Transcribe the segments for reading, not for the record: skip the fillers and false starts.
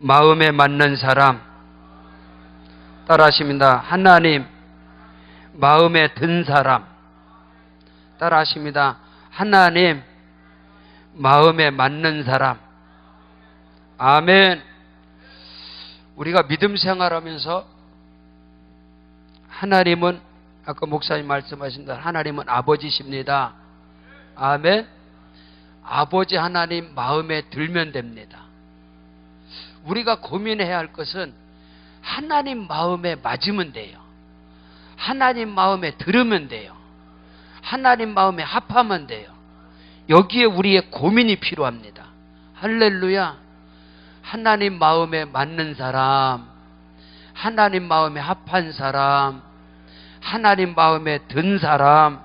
마음에 맞는 사람. 따라하십니다. 하나님 마음에 든 사람. 따라하십니다. 하나님 마음에 맞는 사람. 아멘. 우리가 믿음 생활하면서 하나님은 아까 목사님 말씀하신 대로 하나님은 아버지십니다. 아멘. 아버지 하나님 마음에 들면 됩니다. 우리가 고민해야 할 것은 하나님 마음에 맞으면 돼요. 하나님 마음에 들으면 돼요. 하나님 마음에 합하면 돼요. 여기에 우리의 고민이 필요합니다. 할렐루야. 하나님 마음에 맞는 사람, 하나님 마음에 합한 사람, 하나님 마음에 든 사람,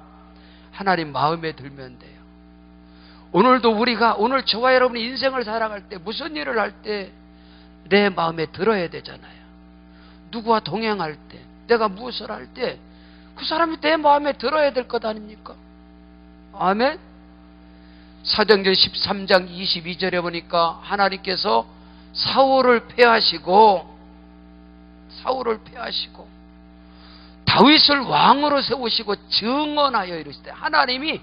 하나님 마음에 들면 돼요. 오늘도 우리가 오늘 저와 여러분이 인생을 살아갈 때 무슨 일을 할 때 내 마음에 들어야 되잖아요. 누구와 동행할 때, 내가 무엇을 할 때 그 사람이 내 마음에 들어야 될 것 아닙니까? 아멘. 사도행전 13장 22절에 보니까 하나님께서 사울을 패하시고 다윗을 왕으로 세우시고 증언하여 이르시되, 하나님이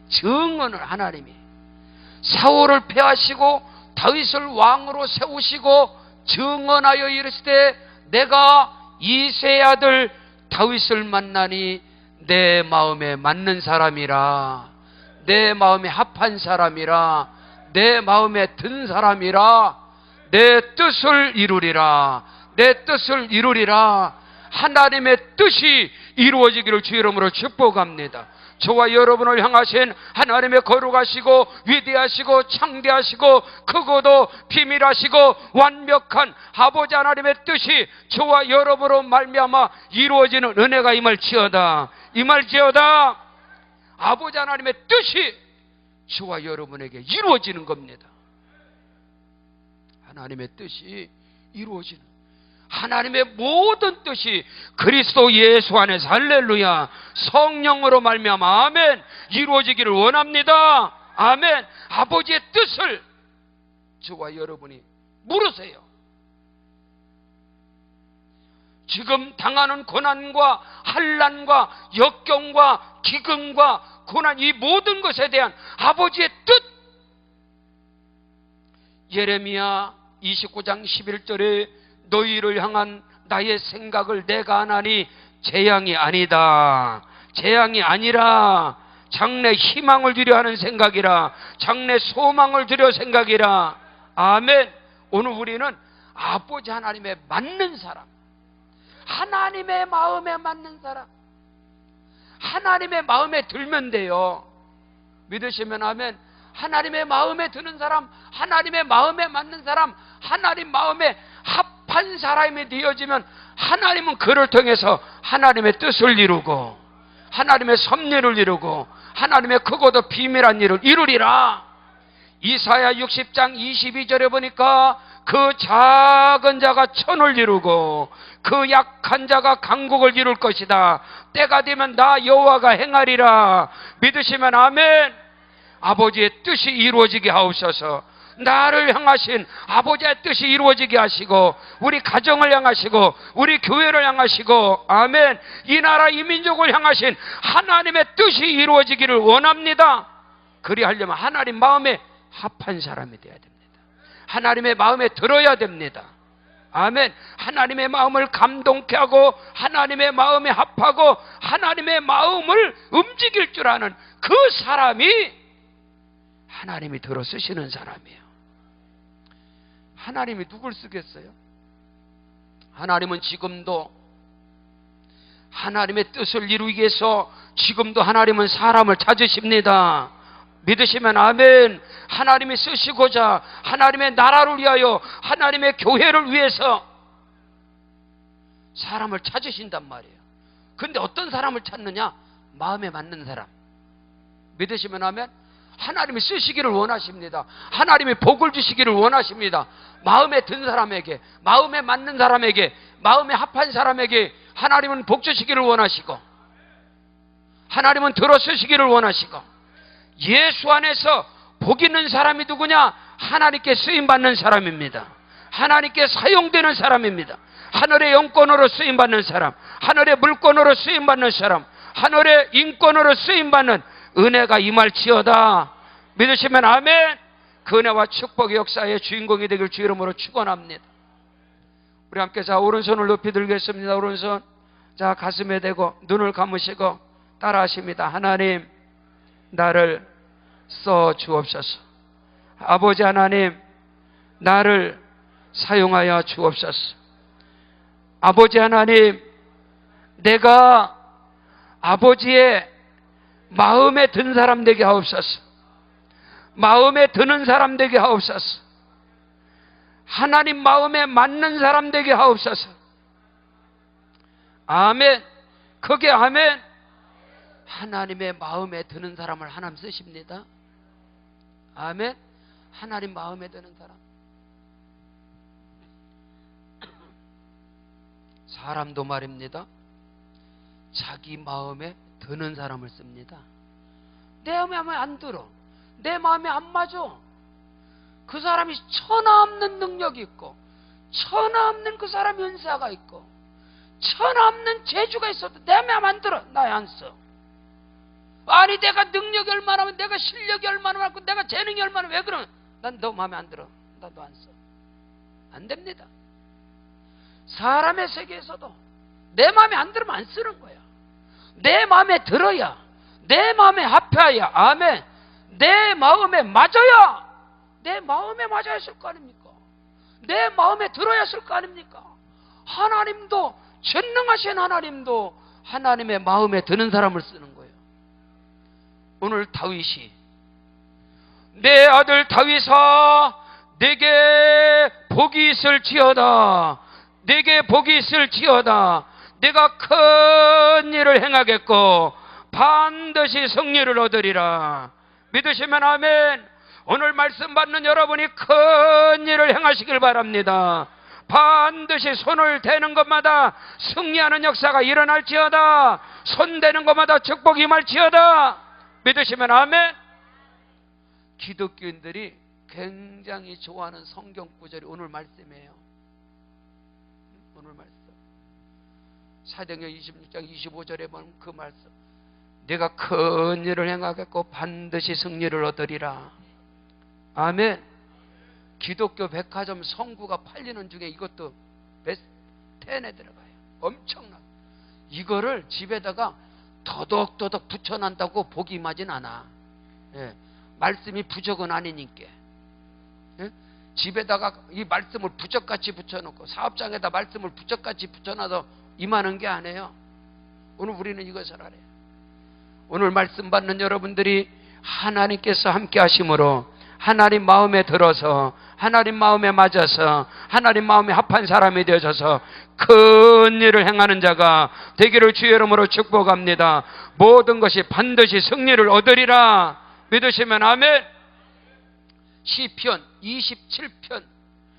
증언을, 하나님이 사울을 패하시고 다윗을 왕으로 세우시고 증언하여 이르시되, 내가 이새의 아들 다윗을 만나니 내 마음에 맞는 사람이라, 내 마음에 합한 사람이라, 내 마음에 든 사람이라, 내 뜻을 이루리라, 내 뜻을 이루리라. 하나님의 뜻이 이루어지기를 주 이름으로 축복합니다. 저와 여러분을 향하신 하나님의 거룩하시고 위대하시고 창대하시고 크고도 비밀하시고 완벽한 아버지 하나님의 뜻이 저와 여러분으로 말미암아 이루어지는 은혜가 임할지어다. 임할지어다. 아버지 하나님의 뜻이 저와 여러분에게 이루어지는 겁니다. 하나님의 뜻이 이루어지는, 하나님의 모든 뜻이 그리스도 예수 안에서, 할렐루야, 성령으로 말미암아 아멘, 이루어지기를 원합니다. 아멘. 아버지의 뜻을 저와 여러분이 물으세요. 지금 당하는 고난과 환난과 역경과 기근과 고난, 이 모든 것에 대한 아버지의 뜻. 예레미야 29장 11절에 너희를 향한 나의 생각을 내가 아나니 재앙이 아니다, 재앙이 아니라 장래 희망을 주려 하는 생각이라, 장래 소망을 주려 생각이라. 아멘. 오늘 우리는 아버지 하나님에 맞는 사람, 하나님의 마음에 맞는 사람, 하나님의 마음에 들면 돼요. 믿으시면 아멘. 하나님의 마음에 드는 사람, 하나님의 마음에 맞는 사람, 하나님 마음에 합한 사람이 되어지면 하나님은 그를 통해서 하나님의 뜻을 이루고 하나님의 섭리를 이루고 하나님의 크고도 비밀한 일을 이루리라. 이사야 60장 22절에 보니까 그 작은 자가 천을 이루고 그 약한 자가 강국을 이룰 것이다. 때가 되면 나 여호와가 행하리라. 믿으시면 아멘. 아버지의 뜻이 이루어지게 하옵소서. 나를 향하신 아버지의 뜻이 이루어지게 하시고 우리 가정을 향하시고 우리 교회를 향하시고 아멘, 이 나라 이 민족을 향하신 하나님의 뜻이 이루어지기를 원합니다. 그리하려면 하나님 마음에 합한 사람이 되어야 됩니다. 하나님의 마음에 들어야 됩니다. 아멘. 하나님의 마음을 감동케 하고 하나님의 마음에 합하고 하나님의 마음을 움직일 줄 아는 그 사람이 하나님이 들어 쓰시는 사람이에요. 하나님이 누굴 쓰겠어요? 하나님은 지금도 하나님의 뜻을 이루기 위해서 지금도 하나님은 사람을 찾으십니다. 믿으시면 아멘. 하나님이 쓰시고자 하나님의 나라를 위하여 하나님의 교회를 위해서 사람을 찾으신단 말이에요. 근데 어떤 사람을 찾느냐? 마음에 맞는 사람. 믿으시면 아멘. 하나님이 쓰시기를 원하십니다. 하나님이 복을 주시기를 원하십니다. 마음에 든 사람에게, 마음에 맞는 사람에게, 마음에 합한 사람에게 하나님은 복 주시기를 원하시고 하나님은 들어 쓰시기를 원하시고, 예수 안에서 복 있는 사람이 누구냐? 하나님께 쓰임받는 사람입니다. 하나님께 사용되는 사람입니다. 하늘의 영권으로 쓰임받는 사람, 하늘의 물권으로 쓰임받는 사람, 하늘의 인권으로 쓰임받는 은혜가 임할지어다. 믿으시면 아멘. 그 은혜와 축복의 역사의 주인공이 되길 주 이름으로 축원합니다. 우리 함께 자 오른손을 높이 들겠습니다. 오른손 자 가슴에 대고 눈을 감으시고 따라하십니다. 하나님 나를 써 주옵소서. 아버지 하나님 나를 사용하여 주옵소서. 아버지 하나님 내가 아버지의 마음에 든 사람 되게 하옵소서. 마음에 드는 사람 되게 하옵소서. 하나님 마음에 맞는 사람 되게 하옵소서. 아멘. 그게 아멘. 하나님의 마음에 드는 사람을 하나님 쓰십니다. 아멘. 하나님 마음에 드는 사람. 사람도 말입니다. 자기 마음에 드는 사람을 씁니다. 내 마음에 안 들어. 내 마음에 안 맞아. 그 사람이 천하없는 능력이 있고 천하없는 그 사람이 은사가 있고 천하없는 재주가 있어도 내 마음에 안 들어. 나에 안 써. 아니 내가 능력이 얼마나 많고 내가 실력이 얼마나 많고 내가 재능이 얼마나 왜 그러면 난 너 마음에 안 들어. 나도 안 써. 안 됩니다. 사람의 세계에서도 내 마음에 안 들으면 안 쓰는 거야. 내 마음에 들어야 내 마음에 합해야 아멘. 내 마음에 맞아야 내 마음에 맞아야 쓸 거 아닙니까? 내 마음에 들어야 쓸 거 아닙니까? 하나님도 전능하신 하나님도 하나님의 마음에 드는 사람을 쓰는 거예요. 오늘 다윗이 내 아들 다윗아 내게 복이 있을지어다. 내게 복이 있을지어다. 내가 큰 일을 행하겠고 반드시 승리를 얻으리라. 믿으시면 아멘. 오늘 말씀 받는 여러분이 큰 일을 행하시길 바랍니다. 반드시 손을 대는 것마다 승리하는 역사가 일어날지어다. 손 대는 것마다 축복이 임할지어다. 믿으시면 아멘. 기독교인들이 굉장히 좋아하는 성경 구절이 오늘 말씀이에요. 오늘 말씀 사도행전 26장 25절에 보면 그 말씀 내가 큰 일을 행하겠고 반드시 승리를 얻으리라. 아멘. 기독교 백화점 성구가 팔리는 중에 이것도 베스트 10에 들어가요. 엄청나. 이거를 집에다가 더덕더덕 붙여난다고 복이 임하진 않아. 예. 말씀이 부적은 아니니까. 예? 집에다가 이 말씀을 부적같이 붙여놓고 사업장에다 말씀을 부적같이 붙여놔서 임하는 게 아니에요. 오늘 우리는 이것을 알아요. 오늘 말씀 받는 여러분들이 하나님께서 함께 하심으로 하나님 마음에 들어서 하나님 마음에 맞아서 하나님 마음에 합한 사람이 되어져서 큰 일을 행하는 자가 되기를 주의 이름으로 축복합니다. 모든 것이 반드시 승리를 얻으리라. 믿으시면 아멘. 시편 27편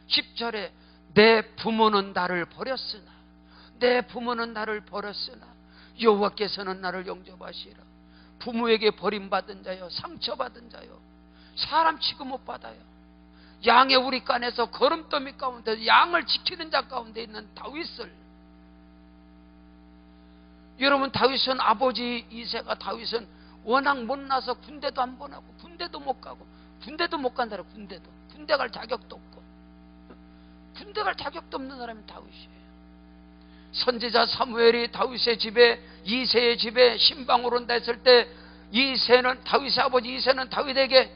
10절에 내 부모는 나를 버렸으나 내 부모는 나를 버렸으나 여호와께서는 나를 영접하시라. 부모에게 버림받은 자요 상처받은 자요 사람 취급 못 받아요. 양의 우리간에서 거름더미 가운데 양을 지키는 자 가운데 있는 다윗을 여러분 다윗은 아버지 이새가 다윗은 워낙 못나서 군대도 안 보내고 군대도 못 가고 군대도 못 간다라. 군대 갈 자격도 없고 군대 갈 자격도 없는 사람이 다윗이에요. 선지자 사무엘이 다윗의 집에 이새의 집에 신방으로 온다 했을 때 이새는 다윗의 아버지 이새는 다윗에게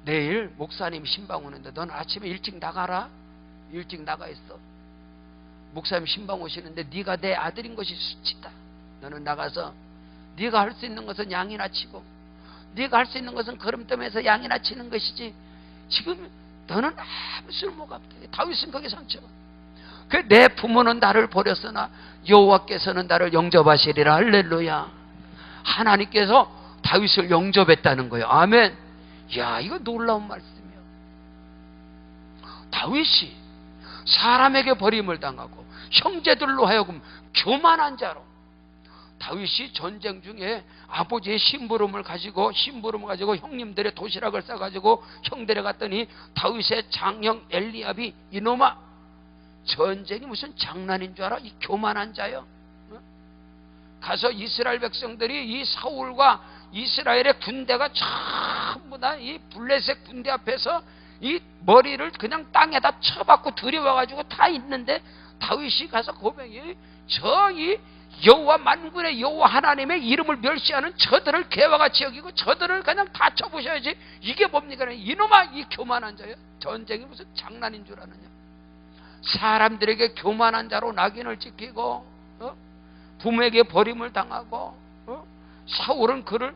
내일 목사님 신방 오는데 넌 아침에 일찍 나가라. 일찍 나가 있어. 목사님 신방 오시는데 네가 내 아들인 것이 수치다. 너는 나가서 네가 할 수 있는 것은 양이나 치고 네가 할 수 있는 것은 걸음더미에서 양이나 치는 것이지 지금 너는 아무 쓸모가 없다. 다윗은 거기에 상처가. 내 부모는 나를 버렸으나 여호와께서는 나를 영접하시리라. 할렐루야. 하나님께서 다윗을 영접했다는 거예요. 아멘. 야, 이거 놀라운 말씀이야. 다윗이 사람에게 버림을 당하고 형제들로 하여금 교만한 자로 다윗이 전쟁 중에 아버지의 심부름을 가지고 형님들의 도시락을 싸가지고 형들에 갔더니 다윗의 장형 엘리압이 이놈아, 전쟁이 무슨 장난인 줄 알아? 이 교만한 자여. 가서 이스라엘 백성들이 이 사울과 이스라엘의 군대가 전부 다 이 블레셋 군대 앞에서 이 머리를 그냥 땅에다 쳐박고 들여와가지고 다 있는데, 다윗이 가서 고백이 이 여호와 만군의 여호와 하나님의 이름을 멸시하는 저들을 개와 같이 여기고 저들을 그냥 다 쳐부셔야지. 이게 뭡니까? 이놈아, 이 교만한 자여. 전쟁이 무슨 장난인 줄 아느냐. 사람들에게 교만한 자로 낙인을 찍히고 부모에게 버림을 당하고 사울은 그를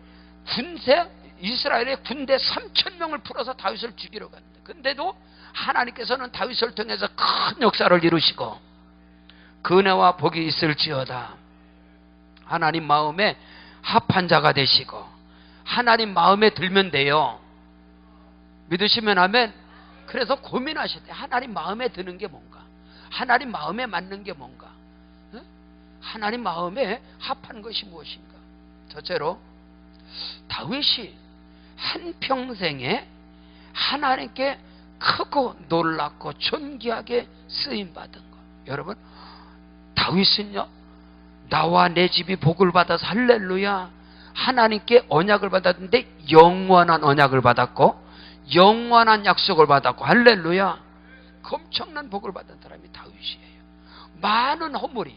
이스라엘의 군대 3,000명을 풀어서 다윗을 죽이러 갔는데, 근데도 하나님께서는 다윗을 통해서 큰 역사를 이루시고 은혜와 복이 있을지어다. 하나님 마음에 합한 자가 되시고 하나님 마음에 들면 돼요. 믿으시면 아멘. 그래서 고민하실 때 하나님 마음에 드는 게 뭔가, 하나님 마음에 맞는 게 뭔가, 하나님 마음에 합한 것이 무엇인가. 첫째로 다윗이 한평생에 하나님께 크고 놀랍고 존귀하게 쓰임받은 것. 여러분, 다윗은요, 나와 내 집이 복을 받아서 할렐루야, 하나님께 언약을 받았는데 영원한 언약을 받았고 영원한 약속을 받았고 할렐루야, 엄청난 복을 받은 사람이 다윗이에요. 많은 허물이,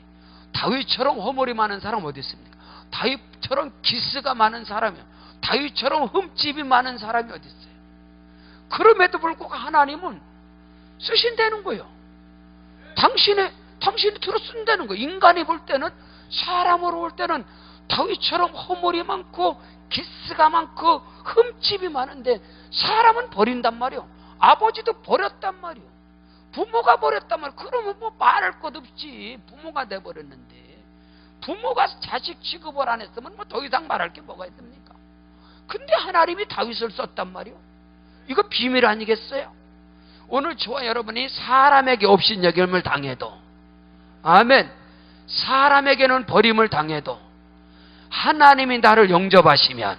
다윗처럼 허물이 많은 사람 어디 있습니까? 다윗처럼 기스가 많은 사람이요, 다윗처럼 흠집이 많은 사람이 어디 있어요? 그럼에도 불구하고 하나님은 쓰신다는 거예요. 당신이 들어 쓴다는 거예요. 인간이 볼 때는, 사람으로 볼 때는 다윗처럼 허물이 많고 기스가 많고 흠집이 많은데 사람은 버린단 말이에요. 아버지도 버렸단 말이에요. 부모가 버렸단 말이에요. 그러면 뭐 말할 것 없지. 부모가 돼버렸는데, 부모가 자식 취급을 안 했으면 뭐 더 이상 말할 게 뭐가 있습니까? 근데 하나님이 다윗을 썼단 말이에요. 이거 비밀 아니겠어요? 오늘 저와 여러분이 사람에게 업신여김을 당해도, 아멘, 사람에게는 버림을 당해도 하나님이 나를 영접하시면,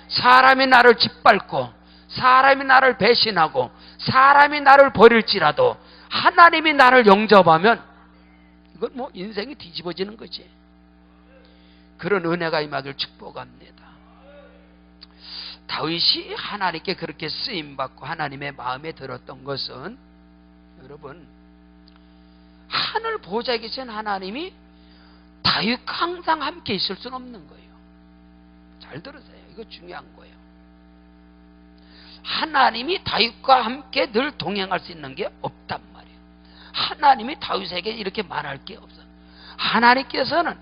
사람이 나를 짓밟고 사람이 나를 배신하고 사람이 나를 버릴지라도 하나님이 나를 영접하면 이건 뭐 인생이 뒤집어지는 거지. 그런 은혜가 임하길 축복합니다. 다윗이 하나님께 그렇게 쓰임받고 하나님의 마음에 들었던 것은, 여러분, 하늘 보좌에 계신 하나님이 다윗과 항상 함께 있을 수는 없는 거예요. 잘 들으세요. 이거 중요한 거예요. 하나님이 다윗과 함께 늘 동행할 수 있는 게 없단 말이에요. 하나님이 다윗에게 이렇게 말할 게 없어요. 하나님께서는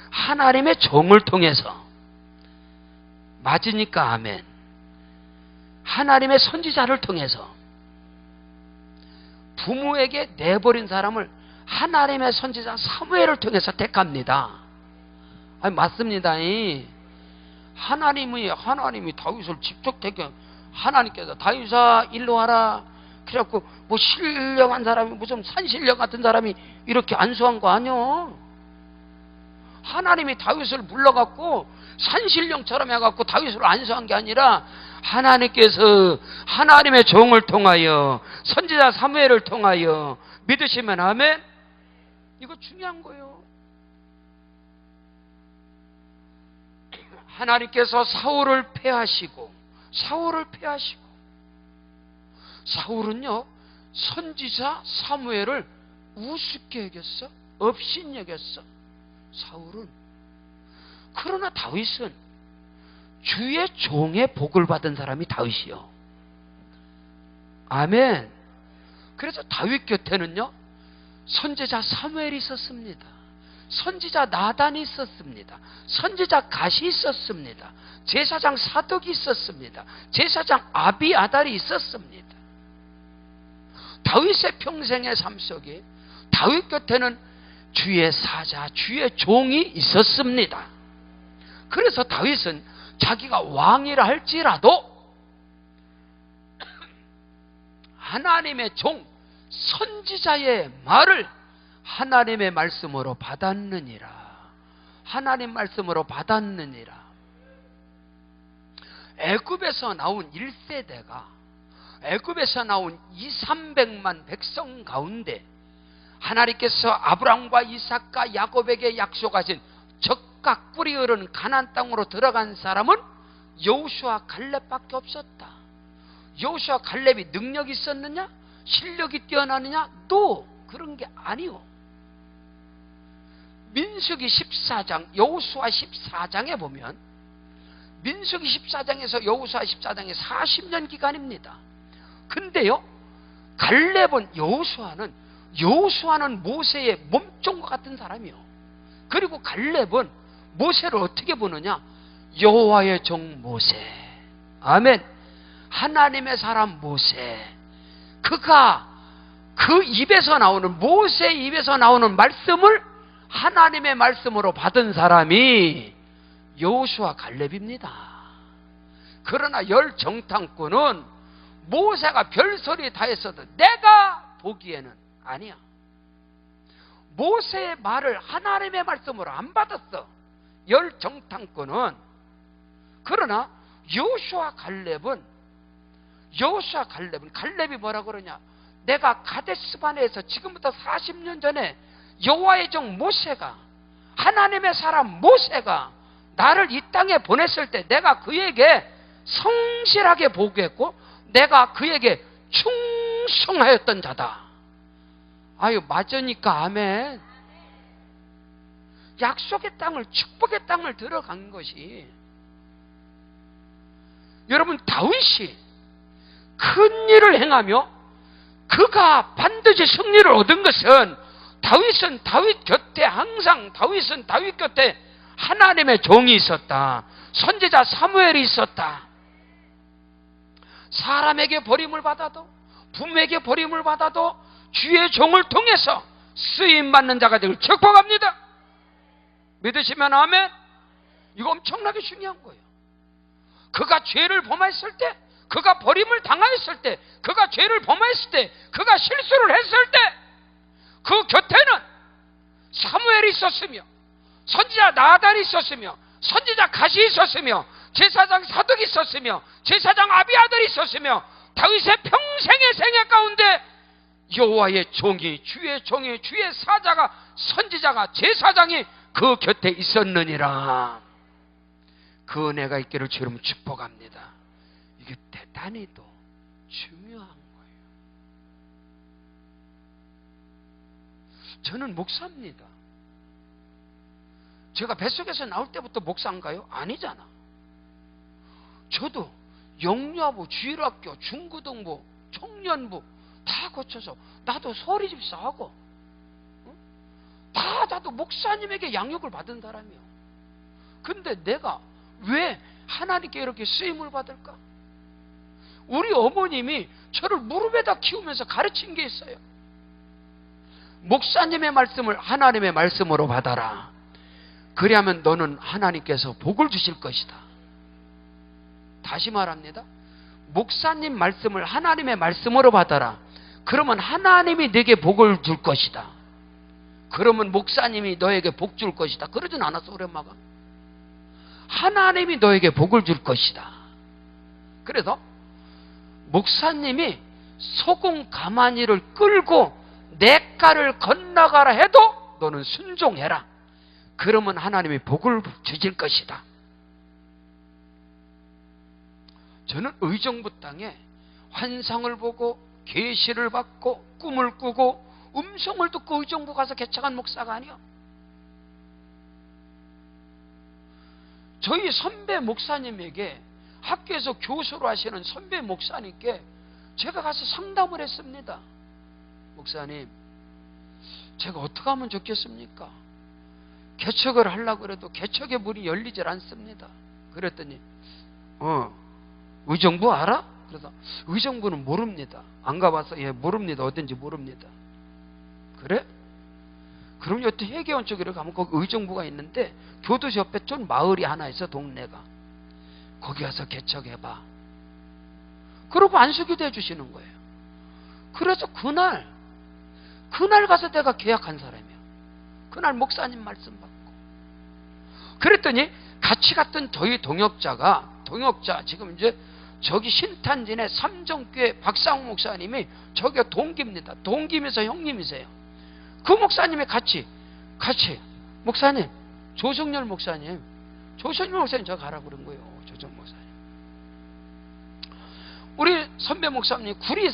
하나님의 종을 통해서, 맞으니까 아멘, 하나님의 선지자를 통해서, 부모에게 내버린 사람을 하나님의 선지자 사무엘을 통해서 택합니다. 아니, 맞습니다. 하나님이 다윗을 직접 택해. 하나님께서 다윗아 일로 와라, 그래갖고 뭐 신령한 사람이, 무슨 산신령 같은 사람이 이렇게 안수한 거 아니요. 하나님이 다윗을 불러갖고 산신령처럼 해갖고 다윗을 안수한 게 아니라, 하나님께서 하나님의 종을 통하여, 선지자 사무엘을 통하여, 믿으시면 아멘. 이거 중요한 거예요. 하나님께서 사울을 패하시고 사울은요, 선지자 사무엘을 우습게 여겼어. 업신여겼어, 사울은. 그러나 다윗은 주의 종의 복을 받은 사람이 다윗이요. 아멘. 그래서 다윗 곁에는요, 선지자 사무엘이 있었습니다. 선지자 나단이 있었습니다. 선지자 갓이 있었습니다. 제사장 사독이 있었습니다. 제사장 아비아달이 있었습니다. 다윗의 평생의 삶 속에 다윗 곁에는 주의 사자, 주의 종이 있었습니다. 그래서 다윗은 자기가 왕이라 할지라도 하나님의 종, 선지자의 말을 하나님의 말씀으로 받았느니라. 하나님 말씀으로 받았느니라. 애굽에서 나온 1세대가 애굽에서 나온 200~300만 백성 가운데 하나님께서 아브라함과 이삭과 야곱에게 약속하신 적각 꿀이 흐르는 가나안 땅으로 들어간 사람은 여호수아 갈렙밖에 없었다. 여호수아 갈렙이 능력이 있었느냐? 실력이 뛰어나느냐? 또 그런 게 아니오. 민수기 14장, 여호수아 14장에 보면 민수기 14장에서 여호수아 14장에 40년 기간입니다. 근데요, 갈렙은 여호수아는 모세의 몸종과 같은 사람이요. 그리고 갈렙은 모세를 어떻게 보느냐? 여호와의 종 모세. 아멘. 하나님의 사람 모세. 그가 그 입에서 나오는, 모세의 입에서 나오는 말씀을 하나님의 말씀으로 받은 사람이 여호수아 갈렙입니다. 그러나 열 정탐꾼은 모세가 별소리 다 했어도 내가 보기에는 아니야. 모세의 말을 하나님의 말씀으로 안 받았어, 열 정탐꾼은. 그러나 여호수아 갈렙은 갈렙이 뭐라 그러냐? 내가 가데스바네에서 지금부터 40년 전에 여호와의 종 모세가, 하나님의 사람 모세가 나를 이 땅에 보냈을 때 내가 그에게 성실하게 보고했고 내가 그에게 충성하였던 자다. 아유, 맞으니까 아멘. 약속의 땅을, 축복의 땅을 들어간 것이, 여러분, 다윗이 큰 일을 행하며 그가 반드시 승리를 얻은 것은 다윗은 다윗 곁에 하나님의 종이 있었다. 선지자 사무엘이 있었다. 사람에게 버림을 받아도, 부모에게 버림을 받아도 주의 종을 통해서 쓰임받는 자가 되길 축복합니다. 믿으시면 아멘. 이거 엄청나게 중요한 거예요. 그가 죄를 범했을 때, 그가 버림을 당하였을 때, 그가 죄를 범했을 때, 그가 실수를 했을 때 그 곁에는 사무엘이 있었으며, 선지자 나단이 있었으며, 선지자 갓이 있었으며, 제사장 사독이 있었으며, 제사장 아비아들이 있었으며, 다윗의 평생의 생애 가운데 여호와의 종이, 주의 종이, 주의 사자가, 선지자가, 제사장이 그 곁에 있었느니라. 그 은혜가 있기를 주님 축복합니다. 이게 대단히 또 중요한 거예요. 저는 목사입니다. 제가 뱃속에서 나올 때부터 목사인가요? 아니잖아. 저도 영유아부, 주일학교, 중고등부, 청년부 다 거쳐서 나도 소리집사하고 나도 목사님에게 양육을 받은 사람이요. 근데 내가 왜 하나님께 이렇게 쓰임을 받을까? 우리 어머님이 저를 무릎에다 키우면서 가르친 게 있어요. 목사님의 말씀을 하나님의 말씀으로 받아라. 그리하면 너는 하나님께서 복을 주실 것이다. 다시 말합니다. 목사님 말씀을 하나님의 말씀으로 받아라. 그러면 하나님이 내게 복을 줄 것이다. 그러면 목사님이 너에게 복 줄 것이다. 그러진 않았어, 우리 엄마가. 하나님이 너에게 복을 줄 것이다. 그래서 목사님이 소금 가마니를 끌고 냇가를 건너가라 해도 너는 순종해라. 그러면 하나님이 복을 주실 것이다. 저는 의정부 땅에 환상을 보고 계시를 받고 꿈을 꾸고 음성을 듣고 의정부 가서 개척한 목사가 아니요. 저희 선배 목사님에게, 학교에서 교수로 하시는 선배 목사님께 제가 가서 상담을 했습니다. 목사님, 제가 어떻게 하면 좋겠습니까? 개척을 하려고 해도 개척의 문이 열리질 않습니다. 그랬더니 의정부 알아? 그래서 의정부는 모릅니다. 안 가봐서 모릅니다. 어딘지 모릅니다. 그래? 그럼 여태 회계원 쪽으로 가면 거기 의정부가 있는데 교도소 옆에 좀 마을이 하나 있어, 동네가. 거기 가서 개척해봐. 그러고 안수기도 해주시는 거예요. 그래서 그날 가서 내가 계약한 사람이야. 그날 목사님 말씀 받고 그랬더니 같이 갔던 저희 동역자 지금 이제 저기 신탄진의 삼정교회 박상우 목사님이 저기가 동기입니다. 동기면서 형님이세요. 그 목사님이 같이 목사님, 조성열 목사님 저 가라고 그런 거예요. 조성 목사님. 우리 선배 목사님 구리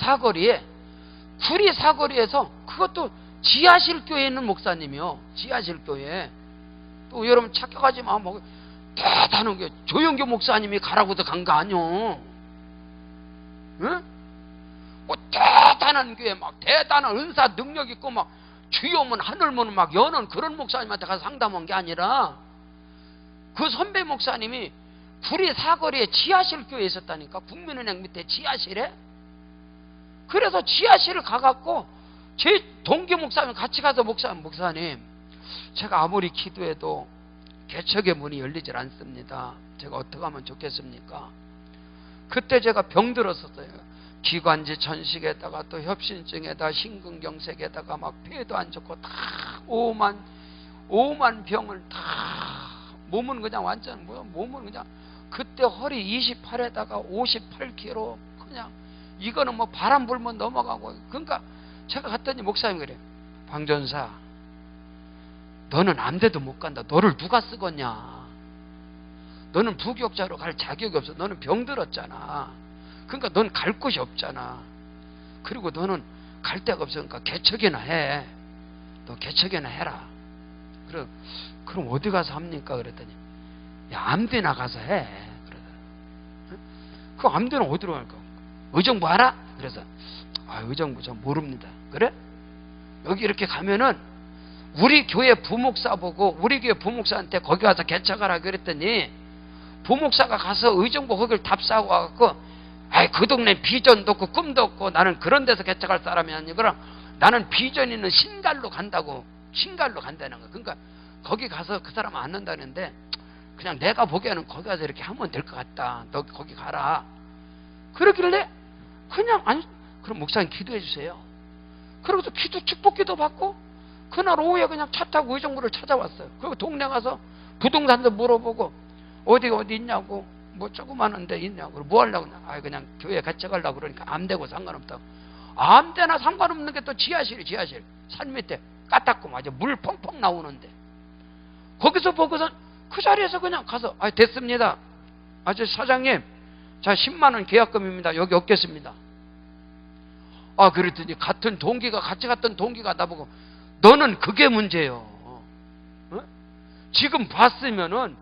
사거리에서 그것도 지하실 교회에 있는 목사님이요. 지하실 교회. 또 여러분 착각하지 마. 뭐 대단한 게 조영교 목사님이 가라고도 간 거 아니요. 응? 뭐 대단한 교회 막 대단한 은사 능력 있고 막 주요문 하늘문 막 여는 그런 목사님한테 가서 상담한 게 아니라 그 선배 목사님이 구리 사거리에 지하실 교회에 있었다니까. 국민은행 밑에 지하실에. 그래서 지하실을 가갖고 제 동기 목사님 같이 가서 목사님 제가 아무리 기도해도 개척의 문이 열리질 않습니다. 제가 어떻게 하면 좋겠습니까? 그때 제가 병들었었어요. 기관지 천식에다가 또 협신증에다가 심근경색에다가 막 폐도 안 좋고 다 오만 병을 다 몸은 그냥 완전 몸은 그냥 그때 허리 28에다가 58kg 그냥 이거는 뭐 바람 불면 넘어가고. 그러니까 제가 갔더니 목사님 그래. 방전사 너는 암대도 못 간다. 너를 누가 쓰겄냐. 너는 부교육자로 갈 자격이 없어. 너는 병들었잖아. 그러니까 넌 갈 곳이 없잖아. 그리고 너는 갈 데가 없으니까 개척이나 해. 너 개척이나 해라. 그럼 어디 가서 합니까? 그랬더니 야 암대나 가서 해. 그러더라. 그 암대는 어디로 갈까? 의정부 알아? 그래서 의정부 전 모릅니다. 그래? 여기 이렇게 가면은 우리 교회 부목사 보고 우리 교회 부목사한테 거기 가서 개척하라 그랬더니 부목사가 가서 의정부 거기를 답사하고 와갖고 그 동네 비전도 없고 꿈도 없고 나는 그런 데서 개척할 사람이 아니구나. 나는 비전 있는 신갈로 간다고. 신갈로 간다는 거야. 그러니까 거기 가서 그 사람 안 한다는데 그냥 내가 보기에는 거기 가서 이렇게 하면 될 것 같다. 너 거기 가라. 그러길래 그냥 그럼 목사님 기도해 주세요. 그러고서 축복기도 받고 그날 오후에 그냥 차 타고 의정부를 찾아왔어요. 그리고 동네 가서 부동산도 물어보고 어디 있냐고 뭐 조그마한 데 있냐고 뭐 하려고 그냥 교회 같이 가려고 그러니까 암되고 상관없다고. 암되나 상관없는 게 또 지하실 산 밑에 까딱고 맞아 물 펑펑 나오는데 거기서 보고서 그 자리에서 그냥 가서 됐습니다. 사장님 자 10만원 계약금입니다. 여기 얻겠습니다. 그랬더니 같이 갔던 동기가 나보고 너는 그게 문제예요. 어? 지금 봤으면은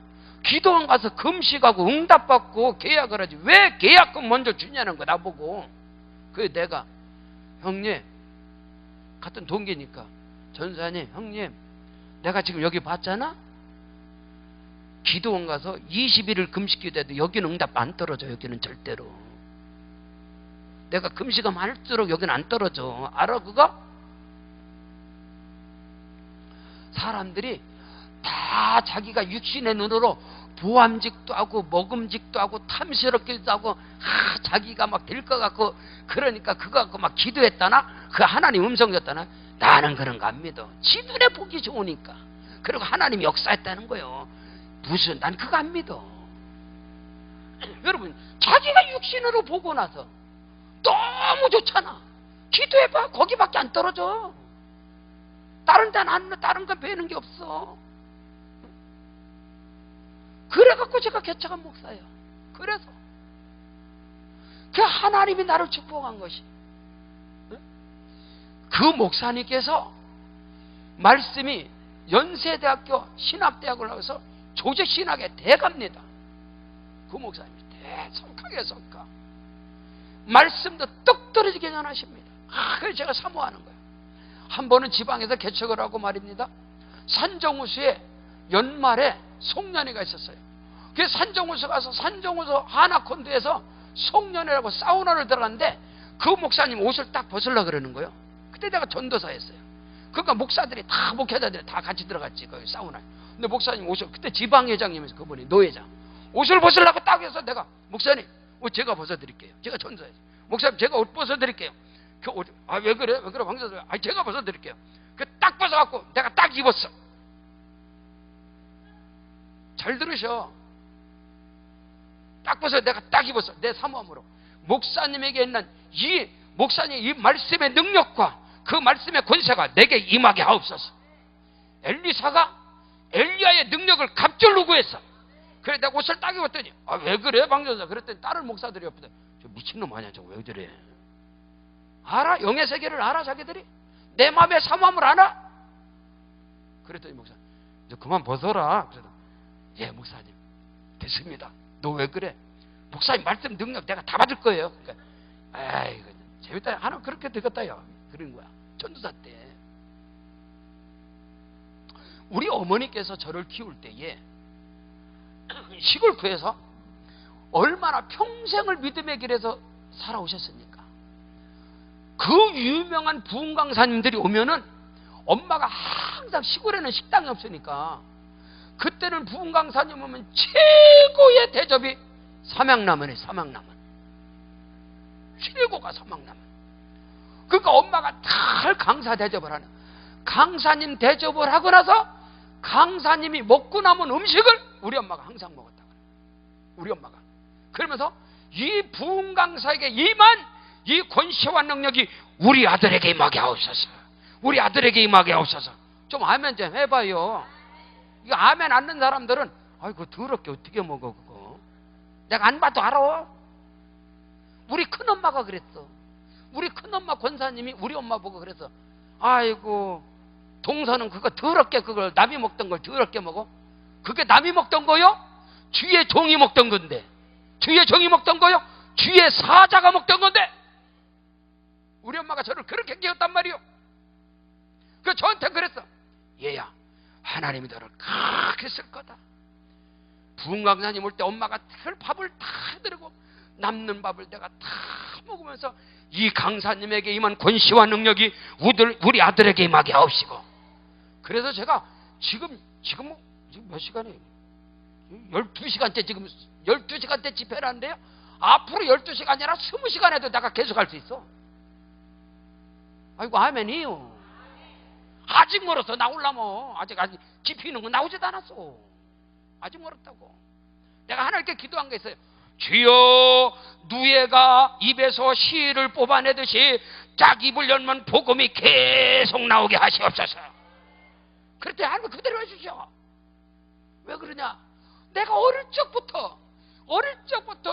기도원 가서 금식하고 응답받고 계약을 하지 왜 계약금 먼저 주냐는 거 나보고. 그래 내가 형님 같은 동기니까 전사님 형님 내가 지금 여기 봤잖아. 기도원 가서 20일을 금식 기도해도 여기는 응답 안 떨어져. 여기는 절대로. 내가 금식하면 할수록 여기는 안 떨어져. 알아 그거? 사람들이 다 자기가 육신의 눈으로 보암직도 하고 먹음직도 하고 탐스럽기도 하고 자기가 막 될 것 같고 그러니까 그거 갖고 막 기도했다나 그 하나님 음성이었다나 나는 그런 거 안 믿어. 지 눈에 보기 좋으니까. 그리고 하나님이 역사했다는 거예요. 무슨 난 그거 안 믿어. 여러분 자기가 육신으로 보고 나서 너무 좋잖아. 기도해봐. 거기밖에 안 떨어져. 다른 데는 안, 다른 건 배우는 게 없어. 그래갖고 제가 개척한 목사예요. 그래서 그 하나님이 나를 축복한 것이 그 목사님께서 말씀이 연세대학교 신학대학을 나와서 조직신학에 대갑니다. 그 목사님이 대성하게 성가 말씀도 떡 떨어지게 전하십니다. 그래서 제가 사모하는 거예요. 한 번은 지방에서 개척을 하고 말입니다. 산정우수에 연말에 송년회가 있었어요. 그래서 산정우수 가서 산정우수 하나콘도에서 송년회라고 사우나를 들어갔는데 그 목사님 옷을 딱 벗으려고 그러는 거예요. 그때 내가 전도사였어요. 그러니까 목사들이 다 목회자들이 다 같이 들어갔지 그 사우나에. 근데 목사님 옷을 그때 지방회장님이면서 그분이 노회장 옷을 벗으려고 딱 해서 내가 목사님 옷 제가 벗어드릴게요. 제가 전도사예요. 목사님 제가 옷 벗어드릴게요. 그 옷, 왜 그래? 왜 그래? 방사들 제가 벗어드릴게요. 그 딱 벗어갖고 내가 딱 입었어. 잘 들으셔. 딱 벗어. 내가 딱 입었어. 내 사모함으로. 목사님에게 있는 이 목사님 이 말씀의 능력과 그 말씀의 권세가 내게 임하게 하옵소서. 엘리사가 엘리야의 능력을 갑절로 구했어. 그래 내가 옷을 딱 입었더니 왜 그래 방전사? 그랬더니 다른 목사들이 옆에서 저 미친놈 아니야 저 왜 저래? 알아? 영의 세계를 알아 자기들이? 내 마음의 사모함을 알아? 그랬더니 목사님 이제 그만 벗어라. 그래서 예 목사님 됐습니다. 너 왜 그래? 목사님 말씀 능력 내가 다 받을 거예요. 그러니까 아이고 재밌다. 하나 그렇게 되겠다 야. 그런 거야. 전도사 때 우리 어머니께서 저를 키울 때에 시골교회에서 얼마나 평생을 믿음의 길에서 살아오셨습니까? 그 유명한 부흥 강사님들이 오면은 엄마가 항상 시골에는 식당이 없으니까 그때는 부흥 강사님 오면 최고의 대접이 삼양라면이에요. 삼양라면 최고가 삼양라면. 그러니까 엄마가 다 강사 대접을 하는, 강사님 대접을 하고 나서 강사님이 먹고 남은 음식을 우리 엄마가 항상 먹었다. 우리 엄마가 그러면서 이 부흥 강사에게 임한 이 권세와 능력이 우리 아들에게 임하게 하옵소서. 우리 아들에게 임하게 하옵소서. 좀 아멘 좀 해봐요. 이거 아멘 않는 사람들은 아이고 더럽게 어떻게 먹어 그거. 내가 안 봐도 알아. 우리 큰엄마가 그랬어. 우리 큰엄마 권사님이 우리 엄마 보고 그래서 아이고 동서는 그거 더럽게 그걸 남이 먹던 걸 더럽게 먹어. 그게 남이 먹던 거요? 주의 종이 먹던 건데. 주의 종이 먹던 거요? 주의 사자가 먹던 건데. 우리 엄마가 저를 그렇게 키웠단 말이요. 그 저한테 그랬어. 얘야 하나님이 너를 그렇게 쓸 거다. 부흥 강사님 올 때 엄마가 그 밥을 다 드리고 남는 밥을 내가 다 먹으면서 이 강사님에게 임한 권세와 능력이 우리 아들에게 임하게 하옵시고. 그래서 제가 지금 몇 시간이에요? 12시간째 지금 12시간째 집회를 하는데요. 앞으로 12시간이 아니라 20시간 해도 내가 계속 할 수 있어. 아이고 아멘이요. 아직 멀었어. 나오려면 아직 집회 있는 거 나오지도 않았어. 아직 멀었다고. 내가 하나님께 기도한 게 있어요. 주여 누에가 입에서 씨를 뽑아내듯이 짝 입을 열면 복음이 계속 나오게 하시옵소서. 그럴 때 하나님 그대로 해주셔. 왜 그러냐? 내가 어릴 적부터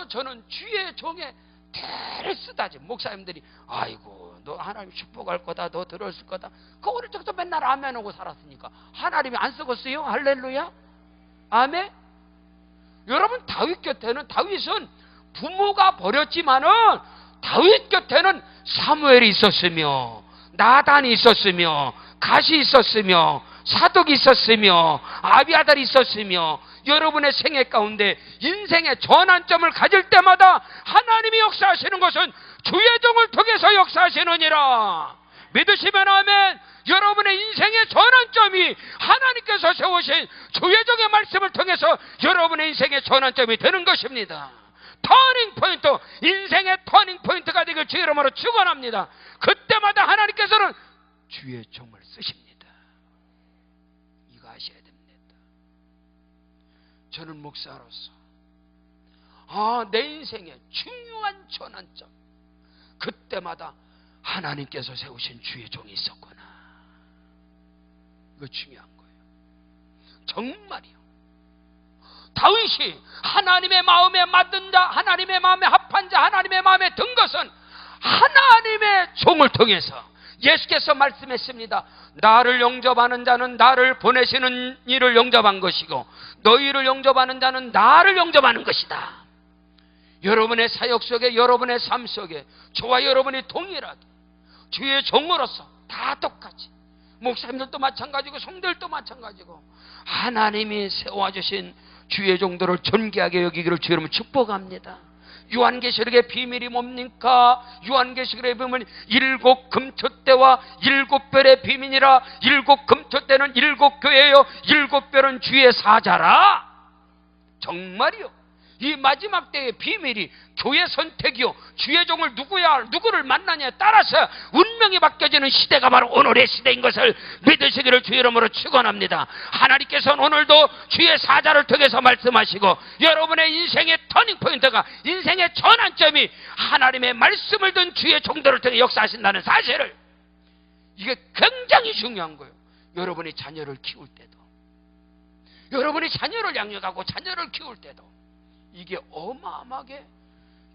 저는 주의 종의 대를 쓰다지. 목사님들이 아이고 너 하나님 축복할 거다, 너 들었을 거다. 그 어릴 적부터 맨날 아멘하고 살았으니까 하나님이 안 쓰겠어요? 할렐루야 아멘. 여러분 다윗은 부모가 버렸지만은 다윗 곁에는 사무엘이 있었으며 나단이 있었으며 갓이 있었으며 사독이 있었으며 아비아달이 있었으며 여러분의 생애 가운데 인생의 전환점을 가질 때마다 하나님이 역사하시는 것은 주의 종을 통해서 역사하시느니라. 믿으시면 아멘. 여러분의 인생의 전환점이 하나님께서 세우신 주의 종의 말씀을 통해서 여러분의 인생의 전환점이 되는 것입니다. 터닝 포인트, 인생의 터닝 포인트가 되길 주의 이름으로 축원합니다. 그때마다 하나님께서는 주의 종을 쓰십니다. 이거 아셔야 됩니다. 저는 목사로서 내 인생의 중요한 전환점, 그때마다 하나님께서 세우신 주의 종이 있었구나. 이거 중요한 거예요. 정말이요. 다윗이 하나님의 마음에 맞는 자, 하나님의 마음에 합한 자, 하나님의 마음에 든 것은 하나님의 종을 통해서 예수께서 말씀했습니다. 나를 영접하는 자는 나를 보내시는 이를 영접한 것이고 너희를 영접하는 자는 나를 영접하는 것이다. 여러분의 사역 속에, 여러분의 삶 속에 저와 여러분이 동일하게 주의 종으로서 다 똑같이, 목사님들도 마찬가지고 성도들도 마찬가지고 하나님이 세워주신 주의 종들을 존귀하게 여기기를 주의 이름으로 축복합니다. 요한계시록의 비밀이 뭡니까? 요한계시록의 비밀은 7 금토대와 7 별의 비밀이라. 7 금토대는 7 교회요 7 별은 주의 사자라. 정말이요. 이 마지막 때의 비밀이 교회 선택이요, 주의 종을 누구를 만나냐에 따라서 운명이 바뀌어지는 시대가 바로 오늘의 시대인 것을 믿으시기를 주의 이름으로 축원합니다. 하나님께서는 오늘도 주의 사자를 통해서 말씀하시고, 여러분의 인생의 터닝포인트가, 인생의 전환점이 하나님의 말씀을 든 주의 종들을 통해 역사하신다는 사실을, 이게 굉장히 중요한 거예요. 여러분이 자녀를 키울 때도, 여러분이 자녀를 양육하고 자녀를 키울 때도 이게 어마어마하게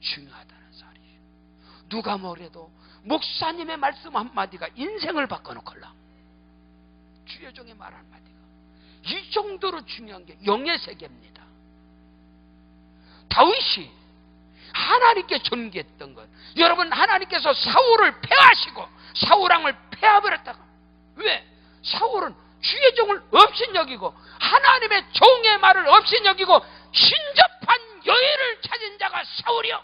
중요하다는 사실이에요. 누가 뭐래도 목사님의 말씀 한마디가 인생을 바꿔놓을라. 주의 종의 말 한마디가 이 정도로 중요한 게 영의 세계입니다. 다윗이 하나님께 존귀했던 것, 여러분, 하나님께서 사울을 패하시고 사울왕을 패해버렸다가, 왜? 사울은 주의 종을 업신여기고 하나님의 종의 말을 업신여기고 신접한 여인을 찾은 자가 사울이요,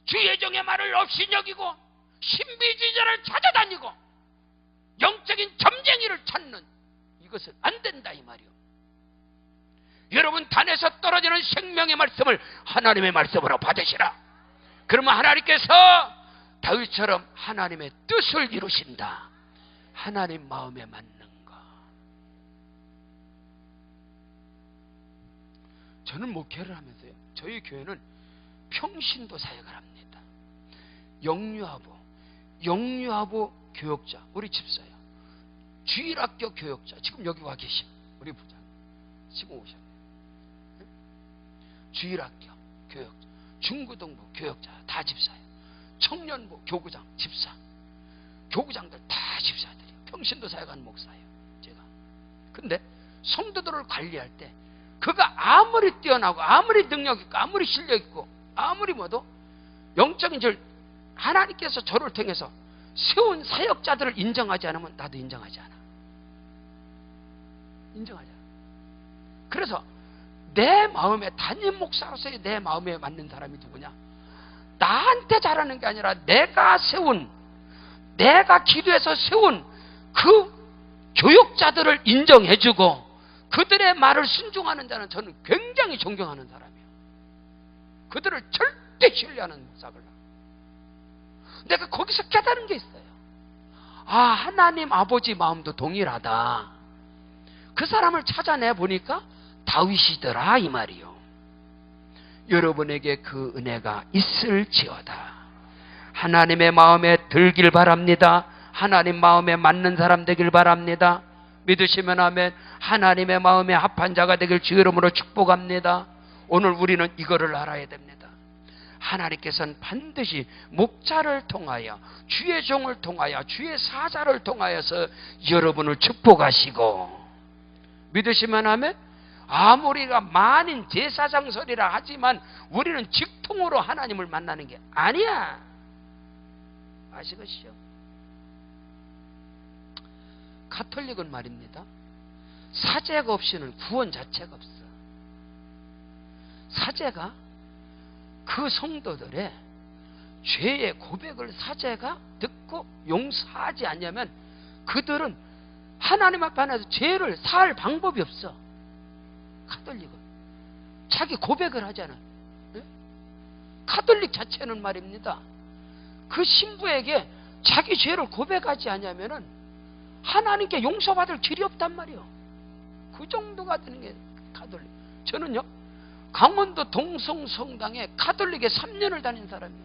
주의 종의 말을 업신여기고 신비주의자를 찾아다니고 영적인 점쟁이를 찾는, 이것은 안 된다 이 말이요. 여러분, 단에서 떨어지는 생명의 말씀을 하나님의 말씀으로 받으시라. 그러면 하나님께서 다윗처럼 하나님의 뜻을 이루신다. 하나님 마음에 맞는 것. 저는 목회를 하면서요, 저희 교회는 평신도 사역을 합니다. 영유아부 교역자, 우리 집사요, 주일학교 교역자, 지금 여기 와 계신 우리 부장 지금 오셨네요. 주일학교 교역자, 중고등부 교역자 다 집사예요. 청년부 교구장 집사, 교구장들 다 집사들이에요. 평신도 사역하는 목사예요, 제가. 근데 성도들을 관리할 때 그가 아무리 뛰어나고 아무리 능력 있고 아무리 실력 있고 아무리 뭐도 영적인 하나님께서 저를 통해서 세운 사역자들을 인정하지 않으면 나도 인정하지 않아. 인정하지 않아. 그래서 내 마음에, 담임 목사로서의 내 마음에 맞는 사람이 누구냐? 나한테 잘하는 게 아니라 내가 기도해서 세운 그 교육자들을 인정해주고 그들의 말을 순종하는 자는 저는 굉장히 존경하는 사람이에요. 그들을 절대 신뢰하는 목사를. 내가 거기서 깨달은 게 있어요. 아, 하나님 아버지 마음도 동일하다. 그 사람을 찾아내 보니까 다윗이더라 이 말이요. 여러분에게 그 은혜가 있을지어다. 하나님의 마음에 들길 바랍니다. 하나님 마음에 맞는 사람 되길 바랍니다. 믿으시면 아멘. 하나님의 마음에 합한 자가 되길 주 이름으로 축복합니다. 오늘 우리는 이거를 알아야 됩니다. 하나님께서는 반드시 목자를 통하여, 주의 종을 통하여, 주의 사자를 통하여서 여러분을 축복하시고, 믿으시면 아멘. 아무리가 만인 제사장설이라 하지만 우리는 직통으로 하나님을 만나는 게 아니야. 아시겠죠? 가톨릭은 말입니다, 사제가 없이는 구원 자체가 없어. 사제가 그 성도들의 죄의 고백을 사제가 듣고 용서하지 않냐면 그들은 하나님 앞에 안에서 죄를 사할 방법이 없어. 가톨릭은 자기 고백을 하잖아. 가톨릭 자체는 말입니다, 그 신부에게 자기 죄를 고백하지 않으면은 하나님께 용서받을 길이 없단 말이에요. 그 정도가 되는 게 가톨릭. 저는요, 강원도 동성성당에 가톨릭에 3년을 다닌 사람이에요.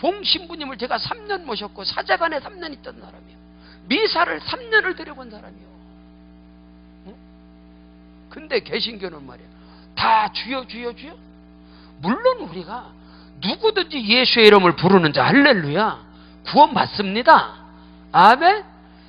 봉신부님을 제가 3년 모셨고 사제관에 3년 있던 사람이에요. 미사를 3년을 드려본 사람이에요. 근데 개신교는 말이에요, 다 주여 주여 주여. 물론 우리가 누구든지 예수의 이름을 부르는 자, 할렐루야, 구원 받습니다. 아멘.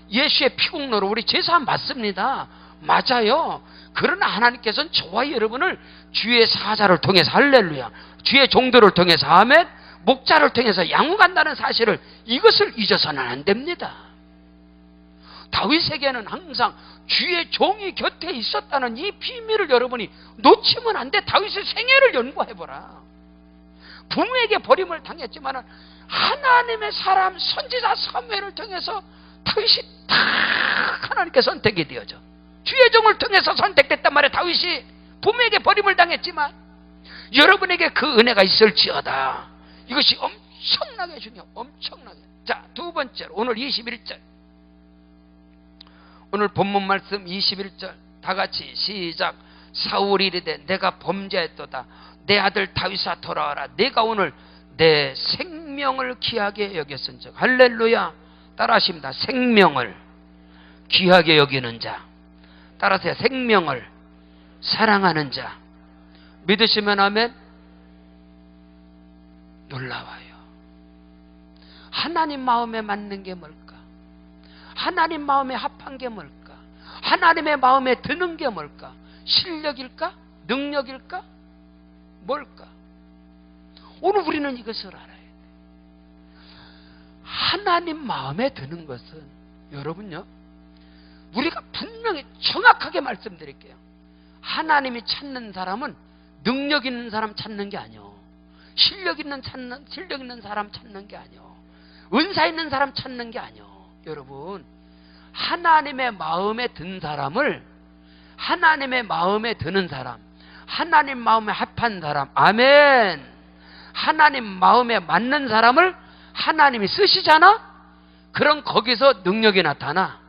예수의 피공로로 우리 제사함 받습니다. 맞아요. 그러나 하나님께서는 저와 여러분을 주의 사자를 통해서, 할렐루야, 주의 종들을 통해서, 아멘, 목자를 통해서 양육한다는 사실을, 이것을 잊어서는 안 됩니다. 다윗에게는 항상 주의 종이 곁에 있었다는 이 비밀을 여러분이 놓치면 안 돼. 다윗의 생애를 연구해보라. 부모에게 버림을 당했지만 하나님의 사람 선지자 사무엘을 통해서 다윗이 딱 하나님께 선택이 되어져. 주의 종을 통해서 선택됐단 말이에요. 다윗이 부모에게 버림을 당했지만 여러분에게 그 은혜가 있을지어다. 이것이 엄청나게 중요해요. 엄청나게. 자, 두 번째로 오늘 21절. 오늘 본문 말씀 21절 다 같이 시작. 사울이 이르되 내가 범죄했도다. 내 아들 다윗아 돌아와라. 내가 오늘 내 생명을 귀하게 여겼은즉. 할렐루야. 따라하십니다. 생명을 귀하게 여기는 자. 따라하세요. 생명을 사랑하는 자. 믿으시면 아멘. 놀라워요. 하나님 마음에 맞는 게 뭘까? 하나님 마음에 합한 게 뭘까? 하나님의 마음에 드는 게 뭘까? 실력일까? 능력일까? 뭘까? 오늘 우리는 이것을 알아야 돼. 하나님 마음에 드는 것은 여러분요, 우리가 분명히 정확하게 말씀드릴게요. 하나님이 찾는 사람은 능력 있는 사람 찾는 게 아니요, 실력 있는 사람 찾는 게 아니요, 은사 있는 사람 찾는 게 아니요. 여러분, 하나님의 마음에 든 사람을, 하나님의 마음에 드는 사람, 하나님 마음에 합한 사람, 아멘. 하나님 마음에 맞는 사람을 하나님이 쓰시잖아? 그럼 거기서 능력이 나타나,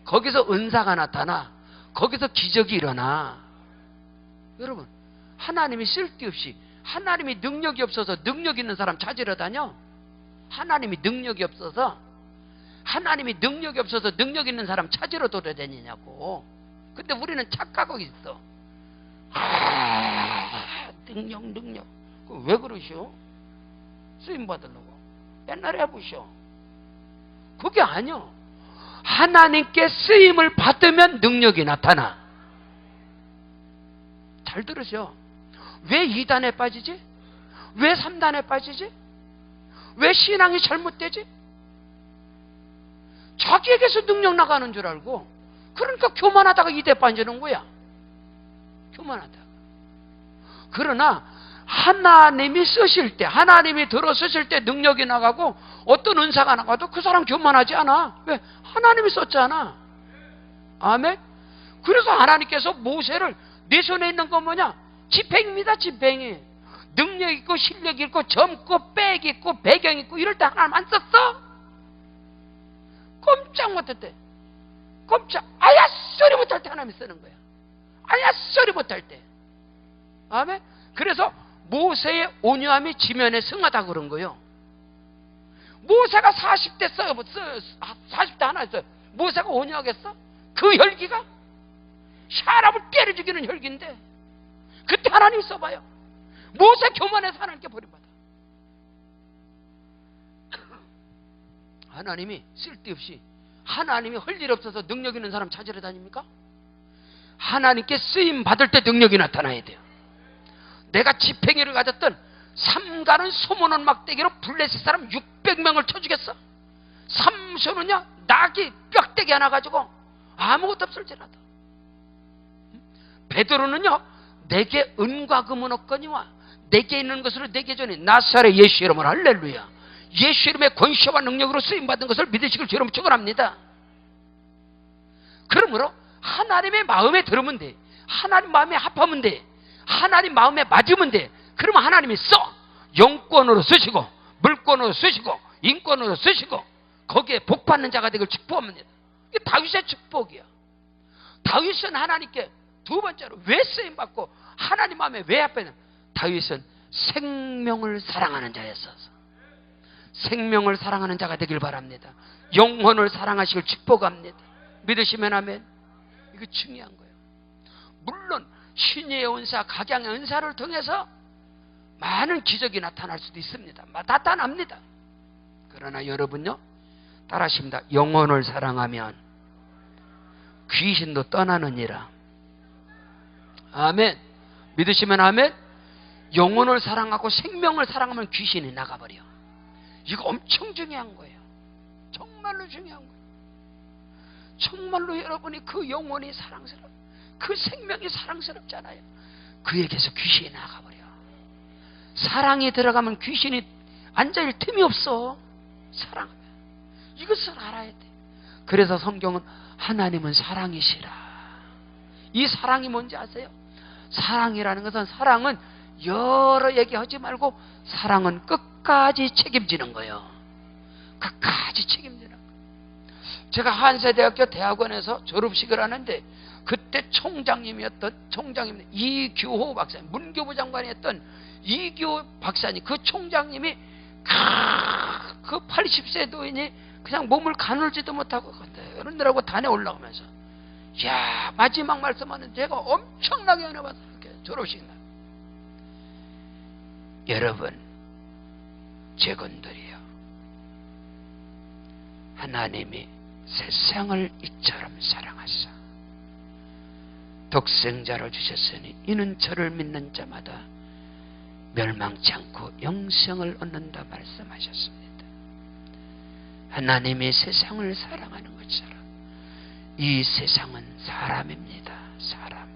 거기서 은사가 나타나, 거기서 기적이 일어나. 여러분, 하나님이 쓸데없이, 하나님이 능력이 없어서 능력 있는 사람 찾으러 다녀? 하나님이 능력이 없어서, 하나님이 능력이 없어서 능력 있는 사람 찾으러 돌아다니냐고. 근데 우리는 착각하고 있어. 능력. 왜 그러시오? 쓰임 받으려고. 옛날에 해보시오. 그게 아니요. 하나님께 쓰임을 받으면 능력이 나타나. 잘 들으셔. 왜 2단에 빠지지? 왜 3단에 빠지지? 왜 신앙이 잘못되지? 자기에게서 능력 나가는 줄 알고, 그러니까 교만하다가 2대 빠지는 거야. 교만하다가. 그러나 하나님이 쓰실 때, 하나님이 들어 쓰실 때 능력이 나가고 어떤 은사가 나가도 그 사람 교만하지 않아. 왜? 하나님이 썼잖아. 아멘. 그래서 하나님께서 모세를, 네 손에 있는 건 뭐냐? 지팽입니다. 지팽이. 능력 있고 실력 있고 젊고 빽 있고 배경 있고 이럴 때 하나님 안 썼어? 꼼짝 못할 때, 아야 소리 못할 때 하나님이 쓰는 거야. 아야 소리 못할 때. 아멘. 그래서 모세의 온유함이 지면에 승하다 그런 거예요. 모세가 40대 써요. 40대 하나 했어요. 모세가 온유하겠어? 그 혈기가 사람을 때려 죽이는 혈기인데, 그때 하나님 써봐요. 모세 교만해서 하나님께 버림받아. 하나님이 쓸데없이, 하나님이 할 일 없어서 능력 있는 사람 찾으러 다닙니까? 하나님께 쓰임 받을 때 능력이 나타나야 돼요. 내가 지팽이를 가졌던 삼가는 소문은 막대기로 블레셋 사람 600명을 쳐주겠어. 삼손은요, 낙이 뼈대기 하나 가지고 아무것도 없을지라도. 베드로는요, 내게 은과 금은 없거니와 내게 있는 것으로 내게 전에 나사렛 예수 이름으로, 할렐루야, 예수 이름의 권세와 능력으로 쓰임받은 것을 믿으시길 주로 축원합니다. 그러므로 하나님의 마음에 들으면 돼. 하나님 마음에 합하면 돼. 하나님 마음에 맞으면 돼. 그러면 하나님이 써. 영권으로 쓰시고, 물권으로 쓰시고, 인권으로 쓰시고, 거기에 복받는 자가 되길 축복합니다. 이게 다윗의 축복이야. 다윗은 하나님께 두 번째로 왜 쓰임받고 하나님 마음에 왜 합했냐? 다윗은 생명을 사랑하는 자였어서. 생명을 사랑하는 자가 되길 바랍니다. 영혼을 사랑하시길 축복합니다. 믿으시면 아멘. 이거 중요한 거예요. 물론 신의 은사, 각양의 은사를 통해서 많은 기적이 나타날 수도 있습니다. 나타납니다. 그러나 여러분요, 따라하십니다. 영혼을 사랑하면 귀신도 떠나느니라. 아멘. 믿으시면 아멘. 영혼을 사랑하고 생명을 사랑하면 귀신이 나가버려. 이거 엄청 중요한 거예요. 정말로 중요한 거예요. 정말로 여러분이 그 영혼이 사랑스러워, 그 생명이 사랑스럽잖아요. 그에게서 귀신이 나가버려. 사랑이 들어가면 귀신이 앉아있을 틈이 없어. 사랑하면. 이것을 알아야 돼. 그래서 성경은 하나님은 사랑이시라. 이 사랑이 뭔지 아세요? 사랑이라는 것은, 사랑은 여러 얘기하지 말고 사랑은 끝까지 책임지는 거예요. 끝까지 책임지는 거예요. 제가 한세대학교 대학원에서 졸업식을 하는데 그때 총장님 이규호 박사님, 문교부 장관이었던 이규호 박사님, 그 총장님이 그 80세 노인이 그냥 몸을 가눌지도 못하고 어른들하고 단에 올라오면서 야 마지막 말씀하는 제가 엄청나게 은혜 받았어요. 졸업식 날. 여러분 제군들이요, 하나님이 세상을 이처럼 사랑하사 독생자로 주셨으니 이는 저를 믿는 자마다 멸망치 않고 영생을 얻는다 말씀하셨습니다. 하나님이 세상을 사랑하는 것처럼 이 세상은 사람입니다. 사람.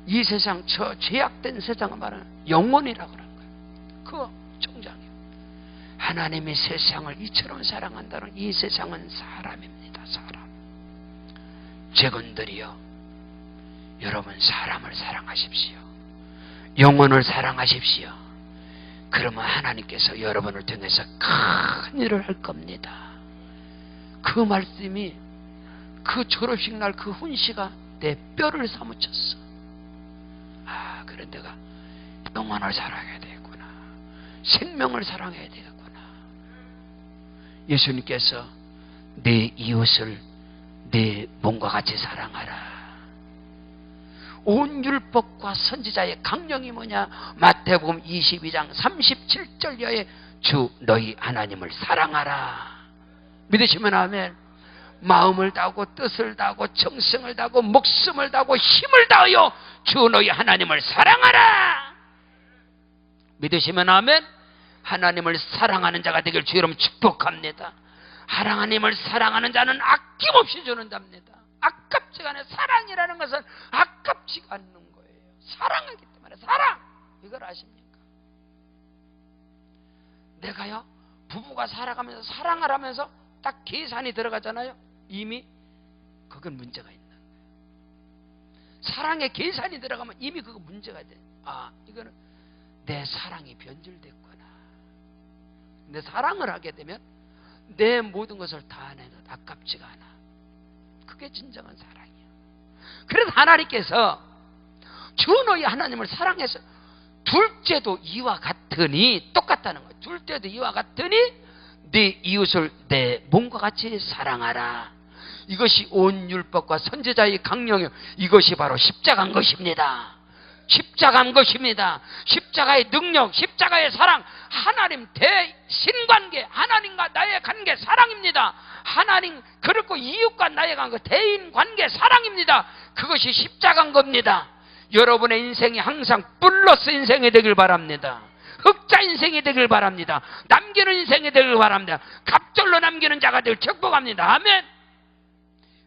이 세상, 저 죄악된 세상을 말하는 영혼이라고 그러는 거예요. 그 총장이요. 하나님이 세상을 이처럼 사랑한다는 이 세상은 사람입니다. 사람. 제군들이요, 여러분 사람을 사랑하십시오. 영혼을 사랑하십시오. 그러면 하나님께서 여러분을 통해서 큰 일을 할 겁니다. 그 말씀이 그 졸업식 날 그 훈시가 내 뼈를 사무쳤어. 아, 그런 내가 영혼을 사랑해야 되겠구나. 생명을 사랑해야 되겠구나. 예수님께서 내 이웃을 내 몸과 같이 사랑하라. 온 율법과 선지자의 강령이 뭐냐? 마태복음 22장 37절여에 주 너희 하나님을 사랑하라. 믿으시면 아멘. 마음을 다하고 뜻을 다하고 정성을 다하고 목숨을 다하고 힘을 다하여 주 너희 하나님을 사랑하라. 믿으시면 아멘. 하나님을 사랑하는 자가 되길 주 여러분 축복합니다. 하나님을 사랑하는 자는 아낌없이 주는답니다. 아깝지가 않아요. 사랑이라는 것은 아깝지가 않는 거예요. 사랑하기 때문에. 사랑, 이걸 아십니까? 내가요 부부가 살아가면서 사랑을 하면서 딱 계산이 들어가잖아요. 이미 그건 문제가 있는 거예요. 사랑에 계산이 들어가면 이미 그거 문제가 돼. 아, 이거는 내 사랑이 변질됐구나. 내 사랑을 하게 되면 내 모든 것을 다 내도 아깝지가 않아. 그게 진정한 사랑이야. 그래서 하나님께서 주 너희 하나님을 사랑해서 둘째도 이와 같으니, 똑같다는 거예요. 둘째도 이와 같으니 네 이웃을 내 몸과 같이 사랑하라. 이것이 온 율법과 선지자의 강령이요, 이것이 바로 십자가인 것입니다. 십자가인 것입니다. 십자가의 능력, 십자가의 사랑, 하나님 대신관계, 하나님과 나의 관계 사랑입니다. 하나님 그렇고 이웃과 나의 관계 대인관계 사랑입니다. 그것이 십자가인 겁니다. 여러분의 인생이 항상 플러스 인생이 되길 바랍니다. 흑자 인생이 되길 바랍니다. 남기는 인생이 되길 바랍니다. 갑절로 남기는 자가 되길 축복합니다. 아멘.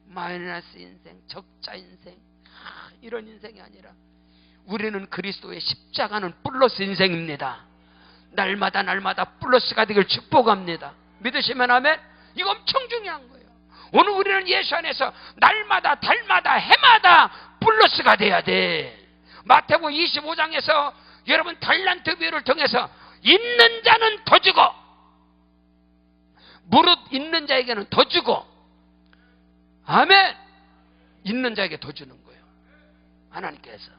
마이너스 인생, 적자 인생, 이런 인생이 아니라 우리는 그리스도의 십자가는 플러스 인생입니다. 날마다 날마다 플러스가 되길 축복합니다. 믿으시면 아멘. 이거 엄청 중요한 거예요. 오늘 우리는 예수 안에서 날마다 달마다 해마다 플러스가 돼야 돼. 마태복음 25장에서 여러분 달란트 비유를 통해서 있는 자는 더 주고 무릇 있는 자에게는 더 주고, 아멘, 있는 자에게 더 주는 거예요. 하나님께서.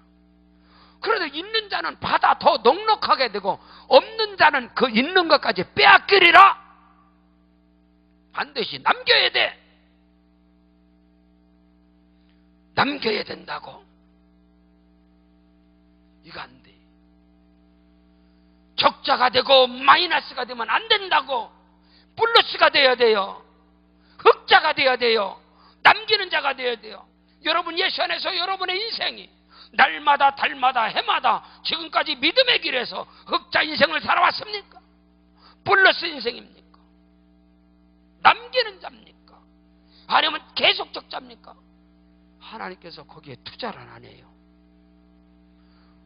그래도 있는 자는 받아 더 넉넉하게 되고 없는 자는 그 있는 것까지 빼앗기리라. 반드시 남겨야 돼. 남겨야 된다고. 이거 안 돼. 적자가 되고 마이너스가 되면 안 된다고. 플러스가 돼야 돼요. 흑자가 돼야 돼요. 남기는 자가 돼야 돼요. 여러분 예수 안에서 여러분의 인생이 날마다 달마다 해마다 지금까지 믿음의 길에서 흑자 인생을 살아왔습니까? 플러스 인생입니까? 남기는 자입니까? 아니면 계속 적자입니까? 하나님께서 거기에 투자를 안 해요.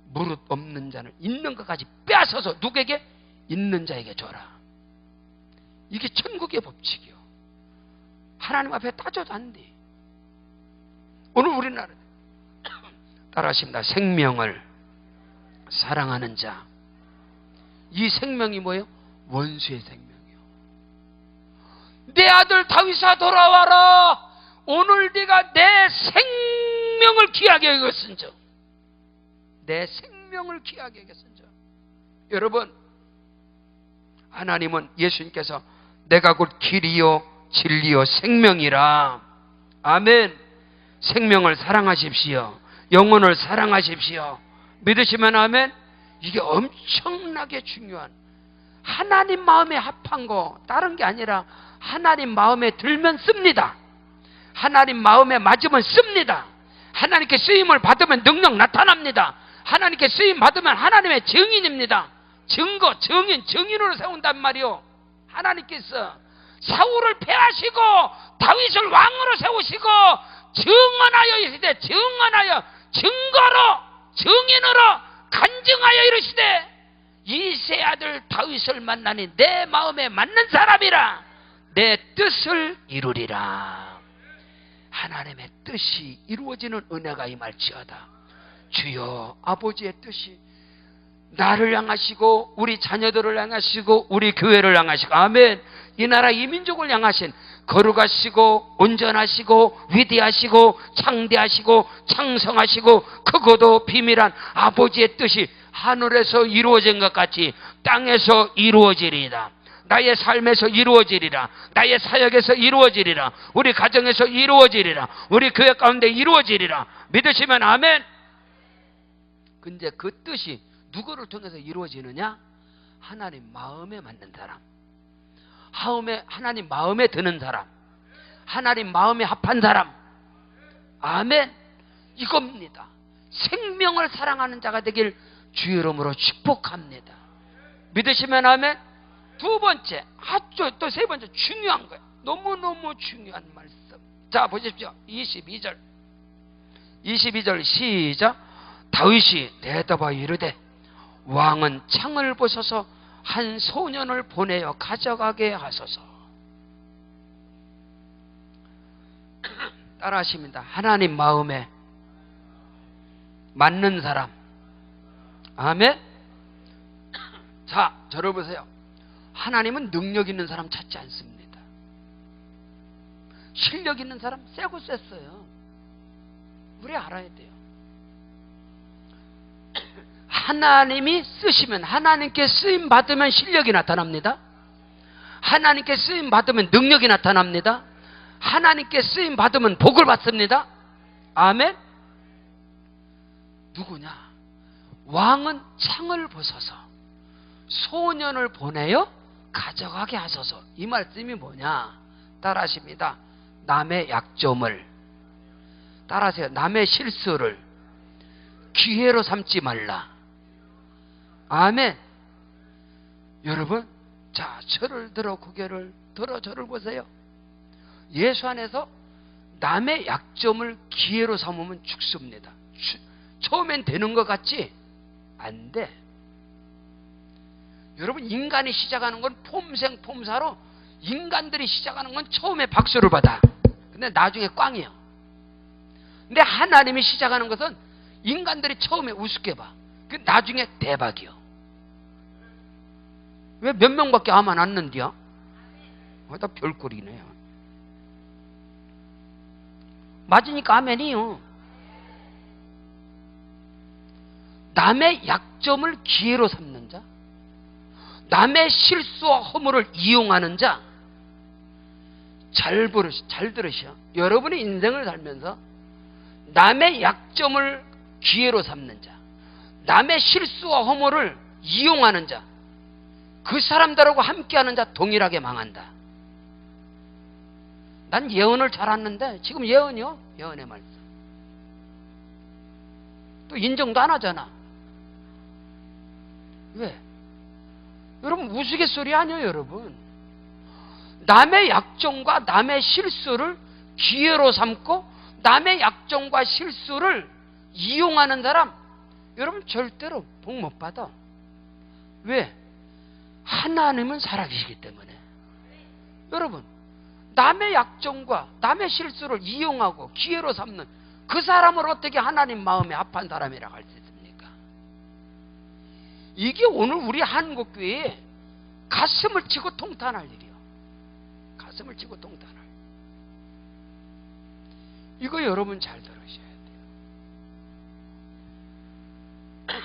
무릇 없는 자는 있는 것까지 빼앗아서 누구에게? 있는 자에게 줘라. 이게 천국의 법칙이요. 하나님 앞에 따져도 안 돼. 오늘 우리나라 따라하십니다. 생명을 사랑하는 자. 이 생명이 뭐예요? 원수의 생명이요. 내 아들 다윗아 돌아와라. 오늘 네가 내 생명을 귀하게 여겼은즉, 내 생명을 귀하게 여겼은즉. 여러분, 하나님은, 예수님께서 내가 곧 길이요 진리요 생명이라. 아멘. 생명을 사랑하십시오. 영혼을 사랑하십시오. 믿으시면 아멘. 이게 엄청나게 중요한, 하나님 마음에 합한 거 다른 게 아니라 하나님 마음에 들면 씁니다. 하나님 마음에 맞으면 씁니다. 하나님께 쓰임을 받으면 능력 나타납니다. 하나님께 쓰임 받으면 하나님의 증인입니다. 증거, 증인, 증인으로 세운단 말이요. 하나님께서 사울을 패하시고 다윗을 왕으로 세우시고 증언하여 이르시되, 증언하여, 증거로, 증인으로 간증하여 이르시되, 이 세 아들 다윗을 만나니 내 마음에 맞는 사람이라 내 뜻을 이루리라. 하나님의 뜻이 이루어지는 은혜가 임할지어다. 주여, 아버지의 뜻이 나를 향하시고 우리 자녀들을 향하시고 우리 교회를 향하시고, 아멘. 이 나라 이 민족을 향하신, 거룩하시고 온전하시고 위대하시고 창대하시고 창성하시고 크고도 비밀한 아버지의 뜻이 하늘에서 이루어진 것 같이 땅에서 이루어지리이다. 나의 삶에서 이루어지리라. 나의 사역에서 이루어지리라. 우리 가정에서 이루어지리라. 우리 교회 가운데 이루어지리라. 믿으시면 아멘. 근데 그 뜻이 누구를 통해서 이루어지느냐? 하나님 마음에 맞는 사람, 하나님 마음에 드는 사람, 하나님 마음에 합한 사람. 아멘. 이겁니다. 생명을 사랑하는 자가 되길 주의 이름으로 축복합니다. 믿으시면 아멘. 두 번째, 또 세 번째 중요한 거예요. 너무너무 중요한 말씀. 자, 보십시오. 22절 시작. 다윗이 대답하여 이르되, 왕은 창을 벗어서 한 소년을 보내어 가져가게 하소서. 따라하십니다. 하나님 마음에 맞는 사람. 아멘. 자, 저를 보세요. 하나님은 능력 있는 사람 찾지 않습니다. 실력 있는 사람 세고 셌어요. 우리 알아야 돼요. 하나님이 쓰시면, 하나님께 쓰임 받으면 실력이 나타납니다. 하나님께 쓰임 받으면 능력이 나타납니다. 하나님께 쓰임 받으면 복을 받습니다. 아멘. 누구냐? 왕은 창을 벗어서 소년을 보내어 가져가게 하소서. 이 말씀이 뭐냐? 따라하십니다. 남의 약점을, 따라하세요. 남의 실수를 기회로 삼지 말라. 아멘. 여러분, 자, 저를 들어, 고개를 들어, 저를 보세요. 예수 안에서 남의 약점을 기회로 삼으면 죽습니다. 처음엔 되는 것 같지? 안 돼. 여러분, 인간이 시작하는 건 폼생폼사로, 인간들이 시작하는 건 처음에 박수를 받아. 근데 나중에 꽝이에요. 근데 하나님이 시작하는 것은 인간들이 처음에 우습게 봐. 그 나중에 대박이요. 왜 몇 명밖에 아멘 안 는디야? 다 별꼴이네요. 맞으니까 아멘이요. 남의 약점을 기회로 삼는 자, 남의 실수와 허물을 이용하는 자. 잘 들으셔. 여러분의 인생을 살면서 남의 약점을 기회로 삼는 자, 남의 실수와 허물을 이용하는 자, 그 사람들하고 함께하는 자 동일하게 망한다. 난 예언을 잘 하는데 지금 예언이요? 예언의 말씀. 또 인정도 안 하잖아. 왜? 여러분, 우스갯소리 아니에요, 여러분. 남의 약점과 남의 실수를 기회로 삼고 남의 약점과 실수를 이용하는 사람, 여러분 절대로 복 못 받아. 왜? 하나님은 살아계시기 때문에. 여러분, 남의 약점과 남의 실수를 이용하고 기회로 삼는 그 사람을 어떻게 하나님 마음에 합한 사람이라고 할 수 있습니까? 이게 오늘 우리 한국교회에 가슴을 치고 통탄할 일이요. 가슴을 치고 통탄할. 이거 여러분 잘 들으셔야 돼요.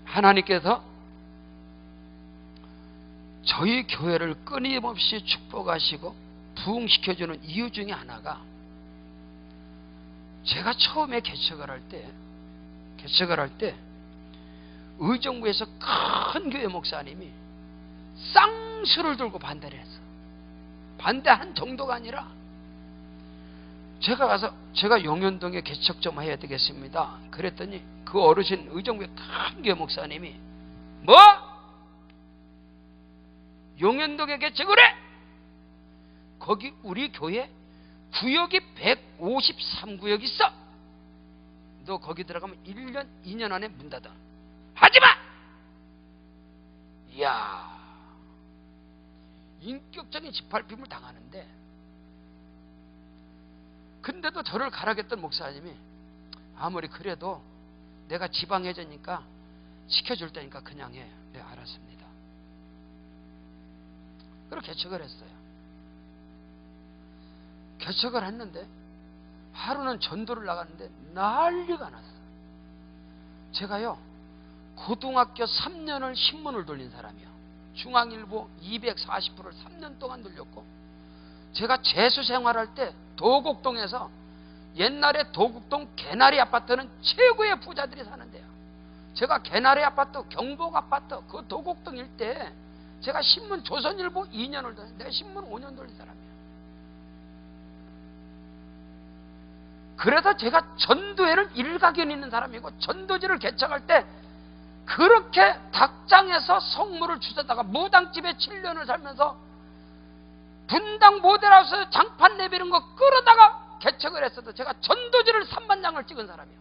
하나님께서 저희 교회를 끊임없이 축복하시고 부흥시켜주는 이유 중에 하나가, 제가 처음에 개척을 할 때 의정부에서 큰 교회 목사님이 쌍수를 들고 반대를 했어. 반대한 정도가 아니라, 제가 가서 제가 용현동에 개척 좀 해야 되겠습니다. 그랬더니 그 어르신 의정부의 큰 교회 목사님이 뭐? 용현동에 개척을 해? 거기 우리 교회 구역이 153구역 있어. 너 거기 들어가면 1년 2년 안에 문 닫아. 하지마! 이야, 인격적인 짓밟힘을 당하는데, 근데도 저를 가라겠던 목사님이 아무리 그래도 내가 지방해제니까 시켜줄 테니까 그냥 해. 네, 알았습니다. 그렇게 개척을 했어요. 개척을 했는데 하루는 전도를 나갔는데 난리가 났어. 제가요, 고등학교 3년을 신문을 돌린 사람이요. 중앙일보 240%를 3년 동안 돌렸고, 제가 재수 생활할 때 도곡동에서, 옛날에 도곡동 개나리 아파트는 최고의 부자들이 사는데요. 제가 개나리 아파트, 경복 아파트, 그 도곡동 일대에 제가 신문 조선일보 2년을 돌린, 내가 신문 5년 돌린 사람이에요. 그래서 제가 전도에는 일가견 있는 사람이고, 전도지를 개척할 때 그렇게 닭장에서 성물을 주워다가 무당집에 7년을 살면서 분당 모델하우스 장판 내비는 거 끌어다가 개척을 했어도 제가 전도지를 3만 장을 찍은 사람이에요.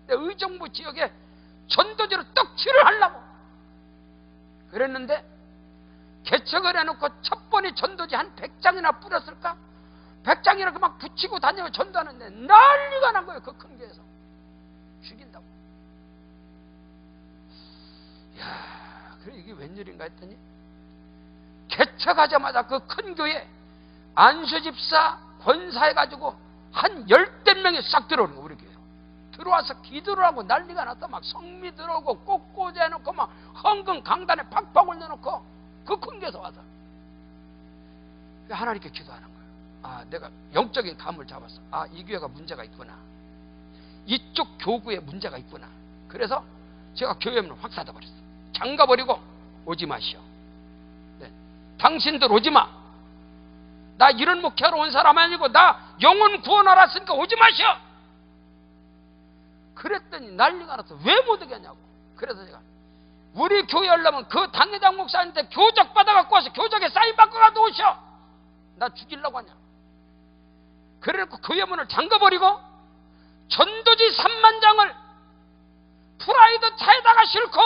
의정부 지역에 전도지를 떡칠을 하려고 그랬는데, 개척을 해놓고 첫 번에 전도지 한 100장이나 뿌렸을까? 100장이나 막 붙이고 다니고 전도하는데 난리가 난 거예요. 그 큰 교회에서 죽인다고. 이야, 그래 이게 웬일인가 했더니, 개척하자마자 그 큰 교회 안수집사 권사해가지고 한 10대 명이 싹 들어오는 거, 우리 교회. 들어와서 기도를 하고 난리가 났다. 막 성미 들어오고 꽃꽂이 해놓고 막 헌금 강단에 팍팍 올려놓고, 그 큰 교회에서 와서 하나님께 기도하는 거예요. 아, 내가 영적인 감을 잡았어. 아, 이 교회가 문제가 있구나. 이쪽 교구에 문제가 있구나. 그래서 제가 교회 문을 확 닫아버렸어. 잠가버리고 오지 마시오. 네. 당신들 오지 마. 나 이런 목회하러 온 사람 아니고 나 영혼 구원하러 왔으니까 오지 마시오. 그랬더니 난리가 나서 왜 못 오게 하냐고. 그래서 제가 우리 교회 하려면 그 당회장 목사님한테 교적 받아갖고 와서 교적에 사인 받고 가도 오시오. 나 죽이려고 하냐. 그래놓고 교회 문을 잠가버리고 전도지 3만 장을 프라이드 차에다가 싣고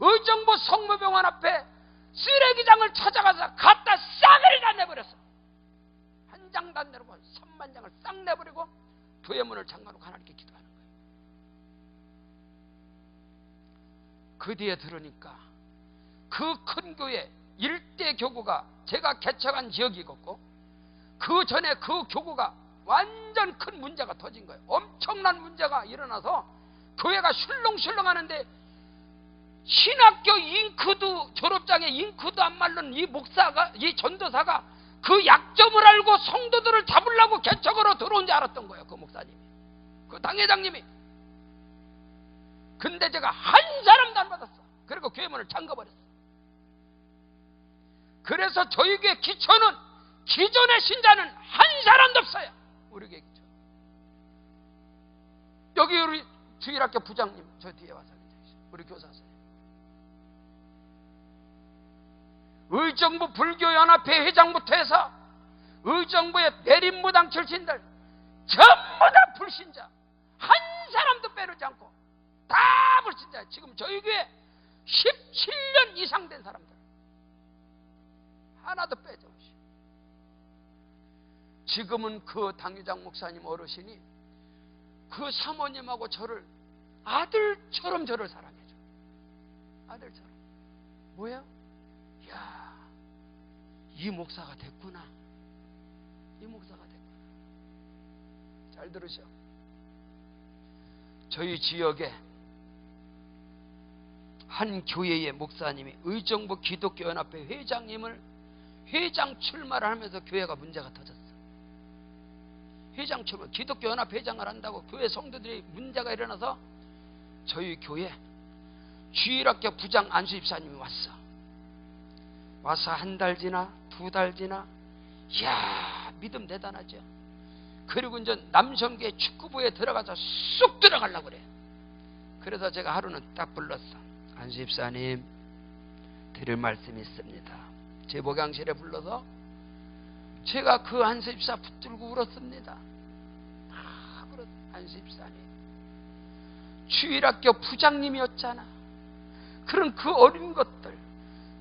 의정부 성모병원 앞에 쓰레기장을 찾아가서 갖다 싸그리 다 내버렸어. 한 장도 안 내고 3만 장을 싹 내버리고 교회 문을 잠가놓고 하나님께 기도하는 거예요. 그 뒤에 들으니까 그 큰 교회 일대 교구가 제가 개척한 지역이었고, 그 전에 그 교구가 완전 큰 문제가 터진 거예요. 엄청난 문제가 일어나서 교회가 술렁술렁하는데, 신학교 잉크도, 졸업장에 잉크도 안 마른 이 목사가, 이 전도사가 그 약점을 알고 성도들을 잡으려고 개척으로 들어온 줄 알았던 거예요. 그 목사님이, 그 당회장님이. 근데 제가 한 사람도 안 받았어. 그리고 교회 문을 잠가버렸어. 그래서 저희 교회 기초는, 기존의 신자는 한 사람도 없어요. 우리 교회 기초. 여기 우리 주일학교 부장님 저 뒤에 와서 계세요. 우리 교사 선생님. 의정부 불교연합회 회장부터 해서 의정부의 내림무당 출신들 전부 다 불신자, 한 사람도 빼놓지 않고 다 불신자예요. 지금 저희 교회 17년 이상 된 사람들 하나도 빼지 없이. 지금은 그 당회장 목사님 어르신이 그 사모님하고 저를 아들처럼 저를 사랑해줘. 아들처럼. 뭐야? 야, 이 목사가 됐구나. 이 목사가 됐구나. 잘 들으셔. 저희 지역에 한 교회의 목사님이 의정부 기독교연합회 회장님을 회장 출마를 하면서 교회가 문제가 터졌어. 회장 출마, 기독교연합 회장을 한다고 교회 성도들이 문제가 일어나서 저희 교회 주일학교 부장 안수 집사님이 왔어. 와서 한 달 지나 2달 지나, 이야, 믿음 대단하죠. 그리고 이제 남성계 축구부에 들어가서 쑥 들어가려고 그래. 그래서 제가 하루는 딱 불렀어. 안수 집사님, 드릴 말씀이 있습니다. 제 목양실에 불러서 제가 그 안수 집사 붙들고 울었습니다. 다 울었. 안수 집사님, 주일학교 부장님이었잖아. 그런 그 어린 것들,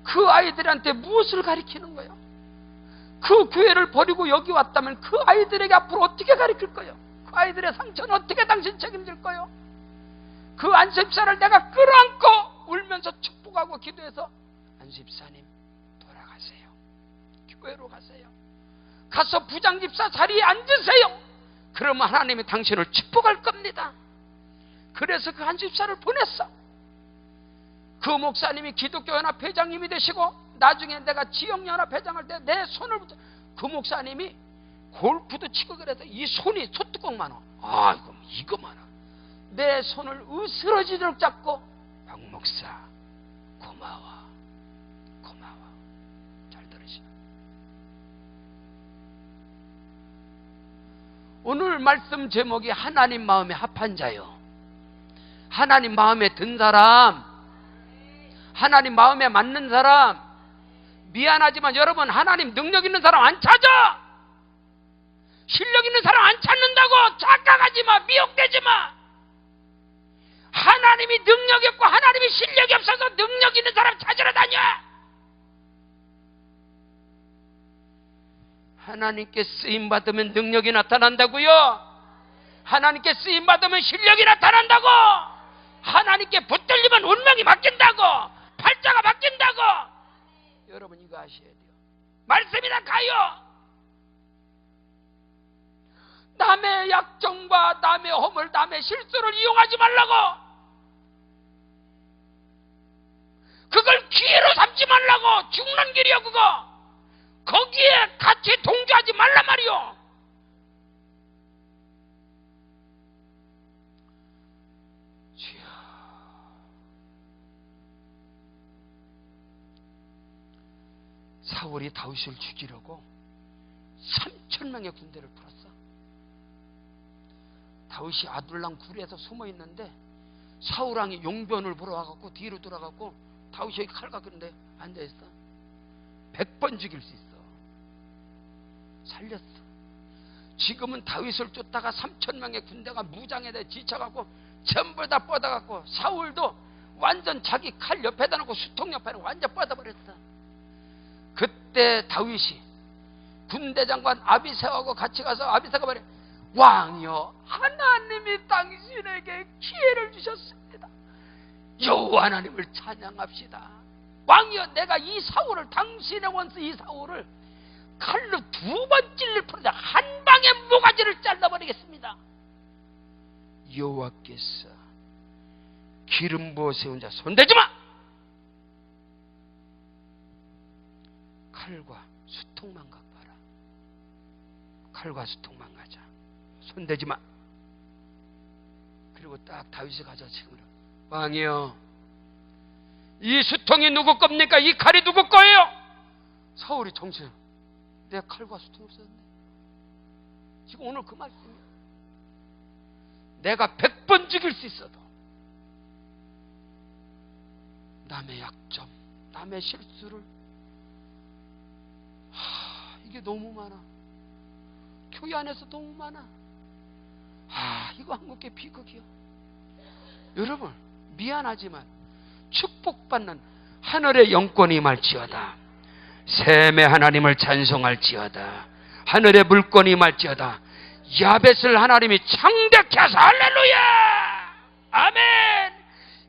그 아이들한테 무엇을 가르치는 거예요? 그 교회를 버리고 여기 왔다면 그 아이들에게 앞으로 어떻게 가르칠 거예요? 그 아이들의 상처는 어떻게 당신 책임질 거예요? 그 안수 집사를 내가 끌어안고 울면서 축복하고 기도해서, 안수 집사님 돌아가세요. 교회로 가세요. 가서 부장 집사 자리에 앉으세요. 그러면 하나님이 당신을 축복할 겁니다. 그래서 그 안수 집사를 보냈어. 그 목사님이 기독교연합 회장님이 되시고, 나중에 내가 지역연합 회장할 때 내 손을 붙여, 그 목사님이 골프도 치고 그래서 이 손이 소뚜껑만 와. 아, 이거만 와. 내 손을 으스러지도록 잡고, 박 목사 고마워, 고마워. 잘 들으시오. 오늘 말씀 제목이 하나님 마음에 합한 자요. 하나님 마음에 든 사람, 하나님 마음에 맞는 사람. 미안하지만 여러분, 하나님 능력 있는 사람 안 찾아. 실력 있는 사람 안 찾는다고. 착각하지 마. 미혹되지 마. 하나님이 능력이 없고 하나님이 실력이 없어서 능력 있는 사람 찾으러 다녀. 하나님께 쓰임받으면 능력이 나타난다고요. 하나님께 쓰임받으면 실력이 나타난다고. 하나님께 붙들리면 운명이 바뀐다고. 팔자가 바뀐다고. 여러분 이거 아셔야 돼요. 말씀이나 가요. 남의 약점과 남의 허물, 남의 실수를 이용하지 말라고. 그걸 기회로 삼지 말라고. 죽는 길이요 그거. 거기에 같이 동조하지 말란 말이요. 사울이 다윗을 죽이려고 3,000명의 군대를 풀었어. 다윗이 아둘람 굴에서 숨어 있는데 사울왕이 용변을 보러 와갖고 뒤로 돌아가고 다윗이 칼 갖는데 앉아있어. 100번 죽일 수 있어. 살렸어. 지금은 다윗을 쫓다가 3,000명의 군대가 무장에 대해 지쳐갖고 전부 다 뻗어갖고 사울도 완전 자기 칼 옆에다 놓고 수통 옆에는 완전 뻗어버렸어. 그때 다윗이 군대장관 아비새하고 같이 가서 아비새가 말해, 왕이여, 하나님이 당신에게 기회를 주셨습니다. 여호와 하나님을 찬양합시다. 왕이여, 내가 이 사울을, 당신의 원수 이 사울을 칼로 2번 찔릴 뿐이다. 한 방에 모가지를 잘라버리겠습니다. 여호와께서 기름 부어 세운 자 손대지 마. 칼과 수통만 갖고 와라. 칼과 수통만 가자. 손대지 마. 그리고 딱 다윗이 가자 지금. 왕이여, 이 수통이 누구 겁니까? 이 칼이 누구 거예요? 사울이 정신, 내 칼과 수통이 없었는데. 지금 오늘 그 말씀이야. 내가 100번 죽일 수 있어도 남의 약점, 남의 실수를, 이게 너무 많아. 교회 안에서 너무 많아. 이거 한국의 비극이야. 여러분, 미안하지만 축복받는 하늘의 영권이 임할지어다. 샘의 하나님을 찬송할지어다. 하늘의 물권이 임할지어다. 야벳을 하나님이 창대케 하사. 할렐루야. 아멘.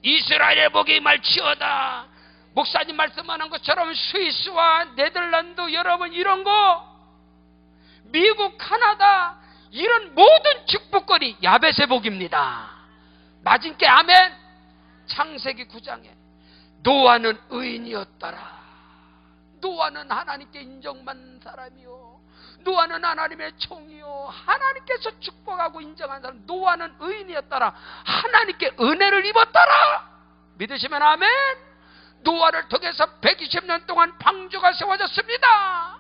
이스라엘의 복이 말치어다. 목사님 말씀하는 것처럼 스위스와 네덜란드 여러분 이런 거, 미국, 카나다 이런 모든 축복거리 야벳의 복입니다. 맞은 게 아멘. 창세기 9장에 노아는 의인이었더라. 노아는 하나님께 인정받는 사람이요, 노아는 하나님의 종이요, 하나님께서 축복하고 인정한 사람. 노아는 의인이었더라. 하나님께 은혜를 입었더라. 믿으시면 아멘. 노아를 통해서 120년 동안 방주가 세워졌습니다.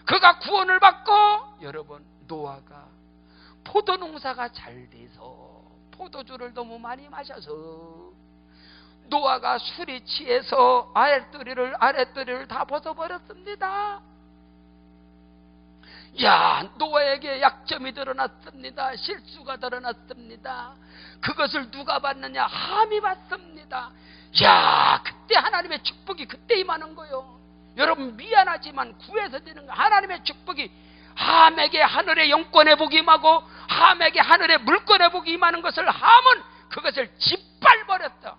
그가 구원을 받고, 여러분, 노아가 포도 농사가 잘 돼서 포도주를 너무 많이 마셔서 노아가 술이 취해서 아랫도리를 다 벗어버렸습니다. 야, 노아에게 약점이 드러났습니다. 실수가 드러났습니다. 그것을 누가 받느냐? 함이 받습니다. 야, 그때 하나님의 축복이 그때 임하는 거요. 여러분 미안하지만 구해서 되는 거, 하나님의 축복이 함에게 하늘의 영권의 복이 임하고 함에게 하늘의 물권의 복이 임하는 것을 함은 그것을 짓밟아버렸다.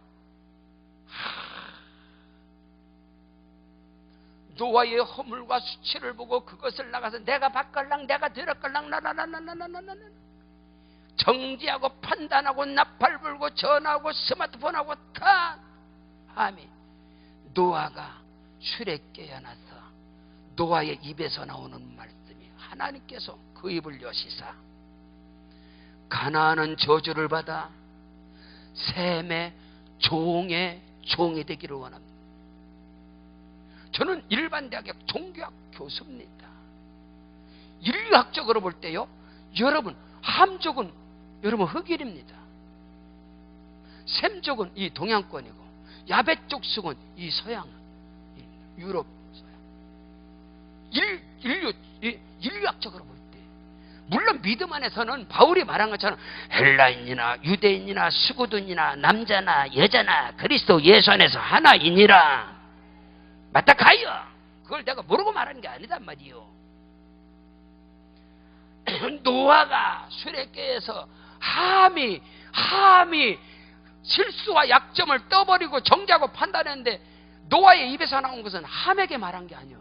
노아의 허물과 수치를 보고 그것을 나가서 내가 받걸랑 내가 들었걸랑 나나나나나나나나 정지하고 판단하고 나팔 불고 전화하고 스마트폰하고 다 함이 노아가 술에 깨어나서 노아의 입에서 나오는 말씀이 하나님께서 그 입을 여시사 가나안은 저주를 받아 셈의 종의 종이 되기를 원합니다. 저는 일반 대학의 종교학 교수입니다. 인류학적으로 볼 때요, 여러분 함족은 여러분 흑인입니다. 셈족은 이 동양권이고 야벳 족속은 이 서양, 유럽 서양. 인류학적으로 볼 때, 물론 믿음 안에서는 바울이 말한 것처럼 헬라인이나 유대인이나 수구든이나 남자나 여자나 그리스도 예수 안에서 하나이니라. 맞다 가요. 그걸 내가 모르고 말하는 게 아니단 말이요. 노아가 술에 깨서 함이 실수와 약점을 떠버리고 정죄하고 판단했는데 노아의 입에서 나온 것은 함에게 말한 게 아니요,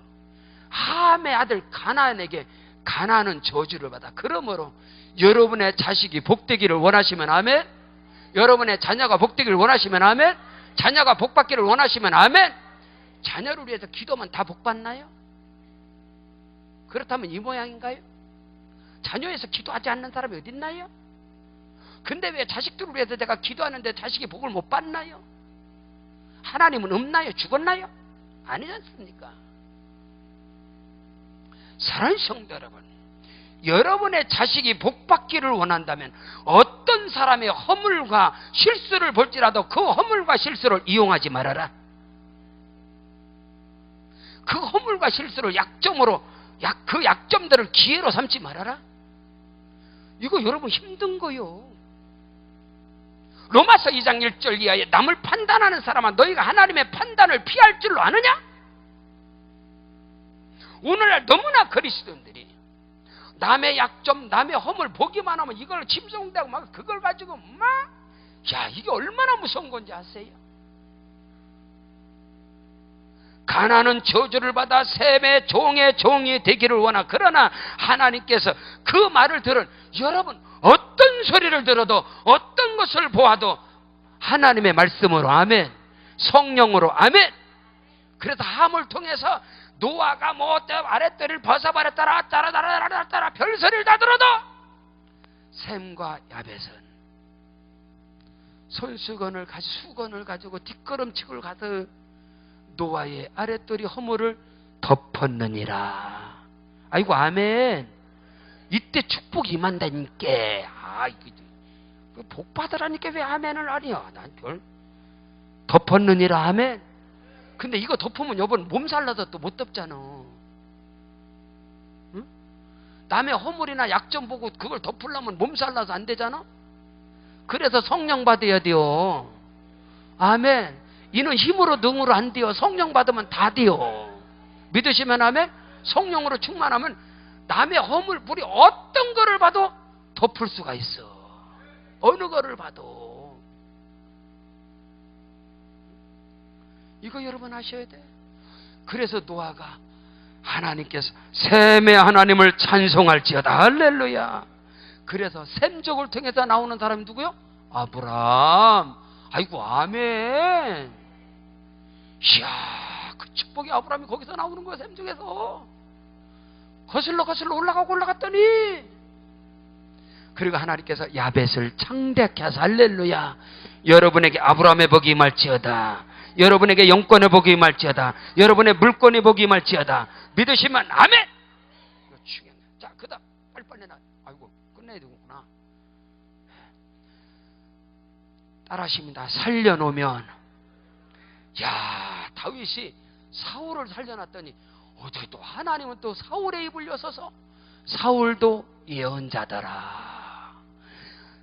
함의 아들 가나안에게 가나안은 저주를 받아. 그러므로 여러분의 자식이 복되기를 원하시면 아멘. 여러분의 자녀가 복되기를 원하시면 아멘. 자녀가 복받기를 원하시면 아멘. 자녀를 위해서 기도하면 다 복받나요? 그렇다면 이 모양인가요? 자녀에서 기도하지 않는 사람이 어디 있나요? 근데 왜 자식들을 위해서 내가 기도하는데 자식이 복을 못 받나요? 하나님은 없나요? 죽었나요? 아니지 않습니까? 사랑하는 성도 여러분, 여러분의 자식이 복받기를 원한다면 어떤 사람의 허물과 실수를 볼지라도 그 허물과 실수를 이용하지 말아라. 그 허물과 실수를 약점으로, 그 약점들을 기회로 삼지 말아라. 이거 여러분 힘든 거요. 로마서 2장 1절 이하에 남을 판단하는 사람아 너희가 하나님의 판단을 피할 줄로 아느냐? 오늘날 너무나 그리스도인들이 남의 약점, 남의 허물 보기만 하면 이걸 침송되고 막 그걸 가지고 막, 야, 이게 얼마나 무서운 건지 아세요? 가나안은 저주를 받아 셈의 종의 종이 되기를 원하. 그러나 하나님께서 그 말을 들은 여러분, 어떤 소리를 들어도 어떤 것을 보아도 하나님의 말씀으로 아멘, 성령으로 아멘. 그래서 함을 통해서 노아가 뭐 아랫도리를 벗어버렸다라 따라 별소리를 다 들어도 셈과 야벳은 손수건을 수건을 가지고 뒷걸음치고 가서 노아의 아랫도리 허물을 덮었느니라. 아이고 아멘. 이때 축복이 임한다니까. 아, 이거 복 받으라니까 왜 아멘을 하냐? 난 별 덮었느니라 아멘. 근데 이거 덮으면 여러분 몸살나서 또 못 덮잖아. 응? 남의 허물이나 약점 보고 그걸 덮으려면 몸살나서 안 되잖아. 그래서 성령 받아야 돼요. 아멘. 이는 힘으로 능으로 안 돼요. 성령 받으면 다 돼요. 믿으시면 아멘. 성령으로 충만하면 남의 허물, 우리 어떤 거를 봐도 덮을 수가 있어. 어느 거를 봐도. 이거 여러분 아셔야 돼. 그래서 노아가 하나님께서 셈의 하나님을 찬송할지어다. 할렐루야. 그래서 셈족을 통해서 나오는 사람이 누구요? 아브라함. 아이고 아멘. 이야, 그 축복이 아브라함이 거기서 나오는 거야. 셈족에서 거슬러 올라가고 올라갔더니, 그리고 하나님께서 야벳을 창대케 하사. 할렐루야. 여러분에게 아브라함의 복이 임할지어다. 여러분에게 영권의 복이 임할지어다. 여러분의 물권의 복이 임할지어다. 믿으시면 아멘. 이거 중요해. 자, 그 다음 빨리빨리 나. 아이고 끝내야 되겠구나. 따라하십니다. 살려놓으면. 야, 다윗이 사울을 살려놨더니 어떻게 또 하나님은 또 사울의 입을 여서서 사울도 예언자더라.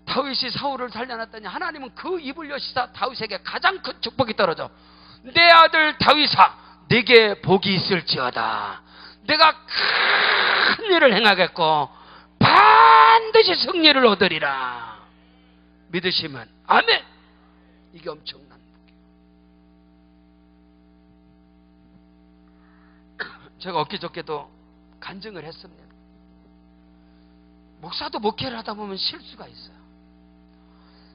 다윗이 사울을 살려놨더니 하나님은 그 입을 여시사 다윗에게 가장 큰 축복이 떨어져. 내 아들 다윗아, 네게 복이 있을지어다. 내가 큰 일을 행하겠고 반드시 승리를 얻으리라. 믿으시면 아멘. 이게 엄청난 복이에요. 제가 엊그저께도 간증을 했습니다. 목사도 목회를 하다 보면 실수가 있어요.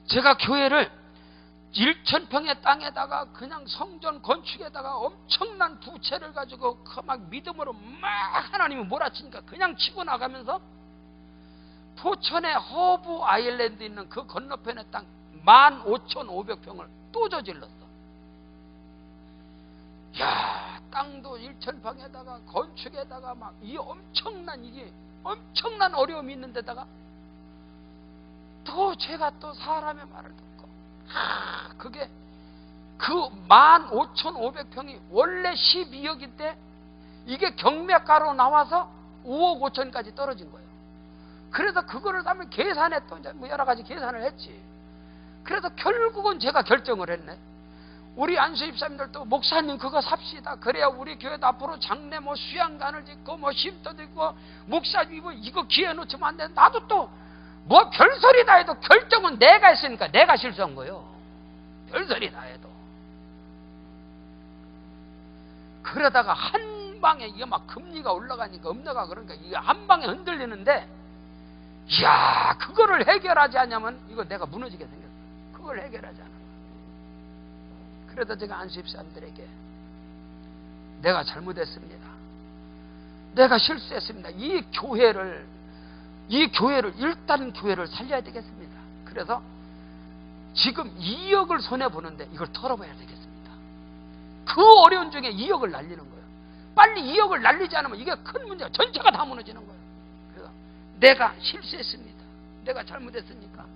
제가 교회를 1,000평의 땅에다가 그냥 성전 건축에다가 엄청난 부채를 가지고 막 믿음으로 막 하나님이 몰아치니까 그냥 치고 나가면서 포천의 허브 아일랜드 있는 그 건너편의 땅 15,500평을 또 저질렀어. 야, 땅도 1,000평에다가 건축에다가 막 이 엄청난 어려움이 있는 데다가 또 제가 또 사람의 말을 듣고, 그게 그 15,500평이 원래 12억인데 이게 경매가로 나와서 5억 5천까지 떨어진 거예요. 그래서 그거를 다음에 계산해 또 이제 뭐 여러 가지 계산을 했지. 그래서 결국은 제가 결정을 했네. 우리 안수 집사님들도 목사님 그거 삽시다. 그래야 우리 교회도 앞으로 장례 뭐 수양관을 짓고 뭐 쉼터 짓고 목사님 이거 기회 놓치면 안 돼. 나도 또 뭐 별소리 다 해도 결정은 내가 했으니까 내가 실수한 거예요. 별소리 다 해도. 그러다가 한 방에 이게 막 금리가 올라가니까 엄마가 그러니까 이게 한 방에 흔들리는데, 이야, 그거를 해결하지 않으면 이거 내가 무너지게 생겼어. 그걸 해결하지 않아. 그래서 제가 안수집사님들에게 내가 잘못했습니다. 내가 실수했습니다. 이 교회를 일단 교회를 살려야 되겠습니다. 그래서 지금 2억을 손해보는데 이걸 털어봐야 되겠습니다. 그 어려운 중에 2억을 날리는 거예요. 빨리 2억을 날리지 않으면 이게 큰 문제가 전체가 다 무너지는 거예요. 그래서 내가 실수했습니다. 내가 잘못했으니까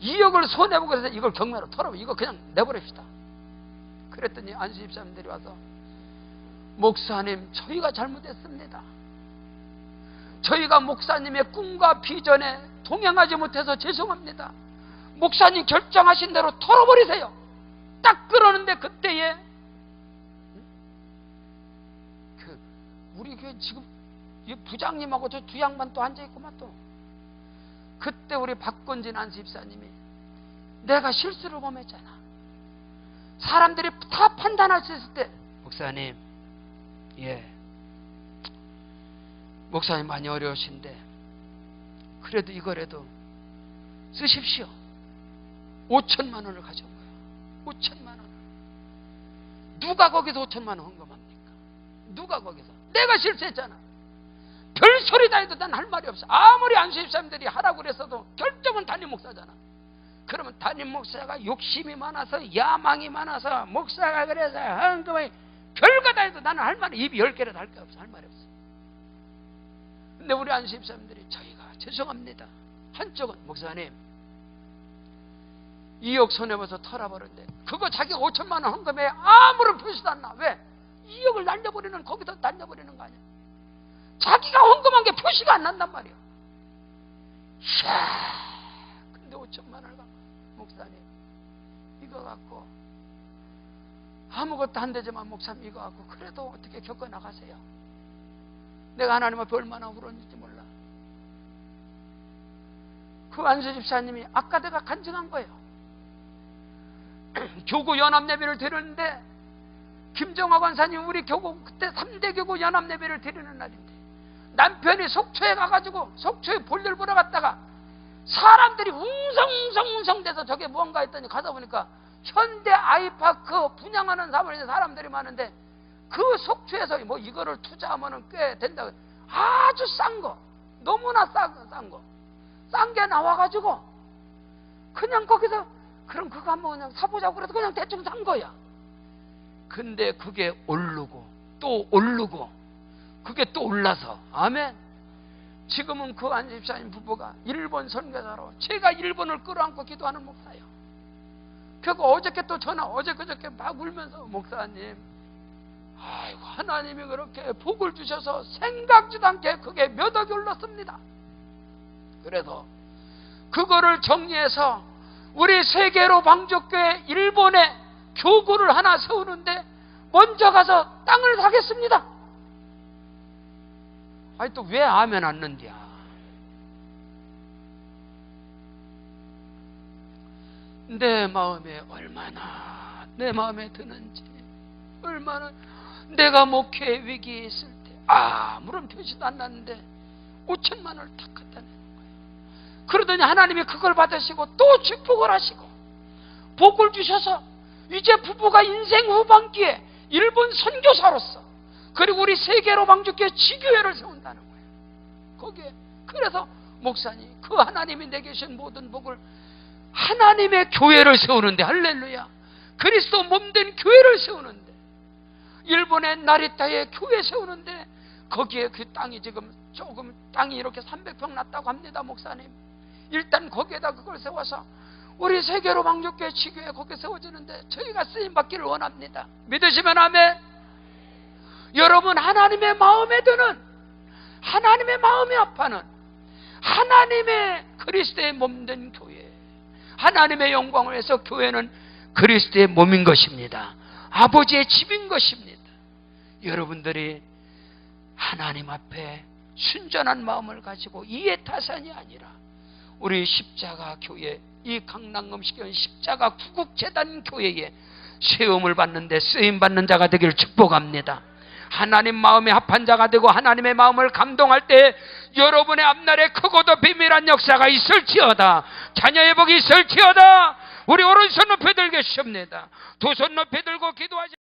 2억을 손해보고 해서 이걸 경매로 털어봐. 이거 그냥 내버립시다. 그랬더니 안수집사님들이 와서 목사님 저희가 잘못했습니다. 저희가 목사님의 꿈과 비전에 동행하지 못해서 죄송합니다. 목사님 결정하신 대로 털어버리세요. 딱 그러는데 그때에 우리 교회 지금 부장님하고 저 두 양반 또 앉아있구만 또. 그때 우리 박건진 안수집사님이 내가 실수를 범했잖아. 사람들이 다 판단할 수 있을 때 목사님, 목사님 많이 어려우신데 그래도 이거라도 쓰십시오. 5천만 원을 가져온 거예요. 5천만 원을. 누가 거기서 5천만 원 헌금합니까? 누가 거기서? 내가 실수했잖아. 별소리 다 해도 난 할 말이 없어. 아무리 안수집사님들이 하라고 그랬어도 결정은 담임 목사잖아. 그러면 담임 목사가 욕심이 많아서 야망이 많아서 목사가 그래서 헌금을 별거 다 해도 나는 할 말이 입이 10개라도 할 게 없어. 할 말이 없어. 근데 우리 안수집사님들이 저희가 죄송합니다. 한쪽은 목사님 2억 손해봐서 털어버렸는데 그거 자기 5천만 원 헌금에 아무런 표시도 안 나. 왜? 2억을 날려버리는, 거기서 날려버리는 거 아니야. 자기가 헌금한 게 표시가 안 난단 말이야. 이야, 근데 5천만 원을 갖고 목사님 이거 갖고 아무것도 안 되지만 목사님 이거 갖고 그래도 어떻게 겪어나가세요. 내가 하나님 앞에 얼마나 울었는지 몰라. 그 안수집사님이 아까 내가 간증한 거예요. 교구 연합예배를 드렸는데 김정화 권사님 우리 교구 그때 3대 교구 연합예배를 드리는 날인데 남편이 속초에 가가지고 속초에 볼일 보러 갔다가 사람들이 웅성웅성 돼서 저게 뭔가 했더니 가서 보니까 현대 아이파크 분양하는 사무실에 사람들이 많은데 그 속초에서 뭐 이거를 투자하면 꽤 된다. 아주 싼 거, 너무나 싼 거, 싼 게 나와가지고 그냥 거기서 그럼 그거 한번 그냥 사보자고 그래서 그냥 대충 산 거야. 근데 그게 오르고 또 오르고 그게 또 올라서 아멘. 지금은 그 안집사님 부부가 일본 선교사로 제가 일본을 끌어안고 기도하는 목사예요. 그리고 어저께 또 전화 어제 그저께 막 울면서 목사님 아이고 하나님이 그렇게 복을 주셔서 생각지도 않게 그게 몇 억이 올랐습니다. 그래서 그거를 정리해서 우리 세계로 방족교회 일본에 교구를 하나 세우는데 먼저 가서 땅을 사겠습니다. 아니 또 왜 아멘 않는디야? 내 마음에 얼마나 내 마음에 드는지, 얼마나 내가 목회 위기에 있을 때 아무런 표시도 안 났는데 5천만 원을 탁 갖다 내는 거예요. 그러더니 하나님이 그걸 받으시고 또 축복을 하시고 복을 주셔서 이제 부부가 인생 후반기에 일본 선교사로서 그리고 우리 세계로 방죽교회 지교회를 세운다는 거예요. 거기에 그래서 목사님 그 하나님이 내게 주신 모든 복을 하나님의 교회를 세우는데 할렐루야 그리스도 몸된 교회를 세우는데 일본의 나리타에 교회 세우는데 거기에 그 땅이 지금 조금 땅이 이렇게 300평 났다고 합니다. 목사님 일단 거기에다 그걸 세워서 우리 세계로 방족교회 지교회 거기에 세워지는데 저희가 쓰임받기를 원합니다. 믿으시면 아멘. 여러분 하나님의 마음에 드는 하나님의 마음이 아파하는 하나님의 그리스도의 몸된 교회 하나님의 영광을 위해서 교회는 그리스도의 몸인 것입니다. 아버지의 집인 것입니다. 여러분들이 하나님 앞에 순전한 마음을 가지고 이해타산이 아니라 우리 십자가 교회 이 강남금식교회 십자가 구국재단 교회에 세움을 받는데 쓰임받는 자가 되기를 축복합니다. 하나님 마음에 합한 자가 되고 하나님의 마음을 감동할 때 여러분의 앞날에 크고도 비밀한 역사가 있을지어다. 자녀의 복이 있을지어다. 우리 오른손 높이 들겠습니다. 두 손 높이 들고 기도하시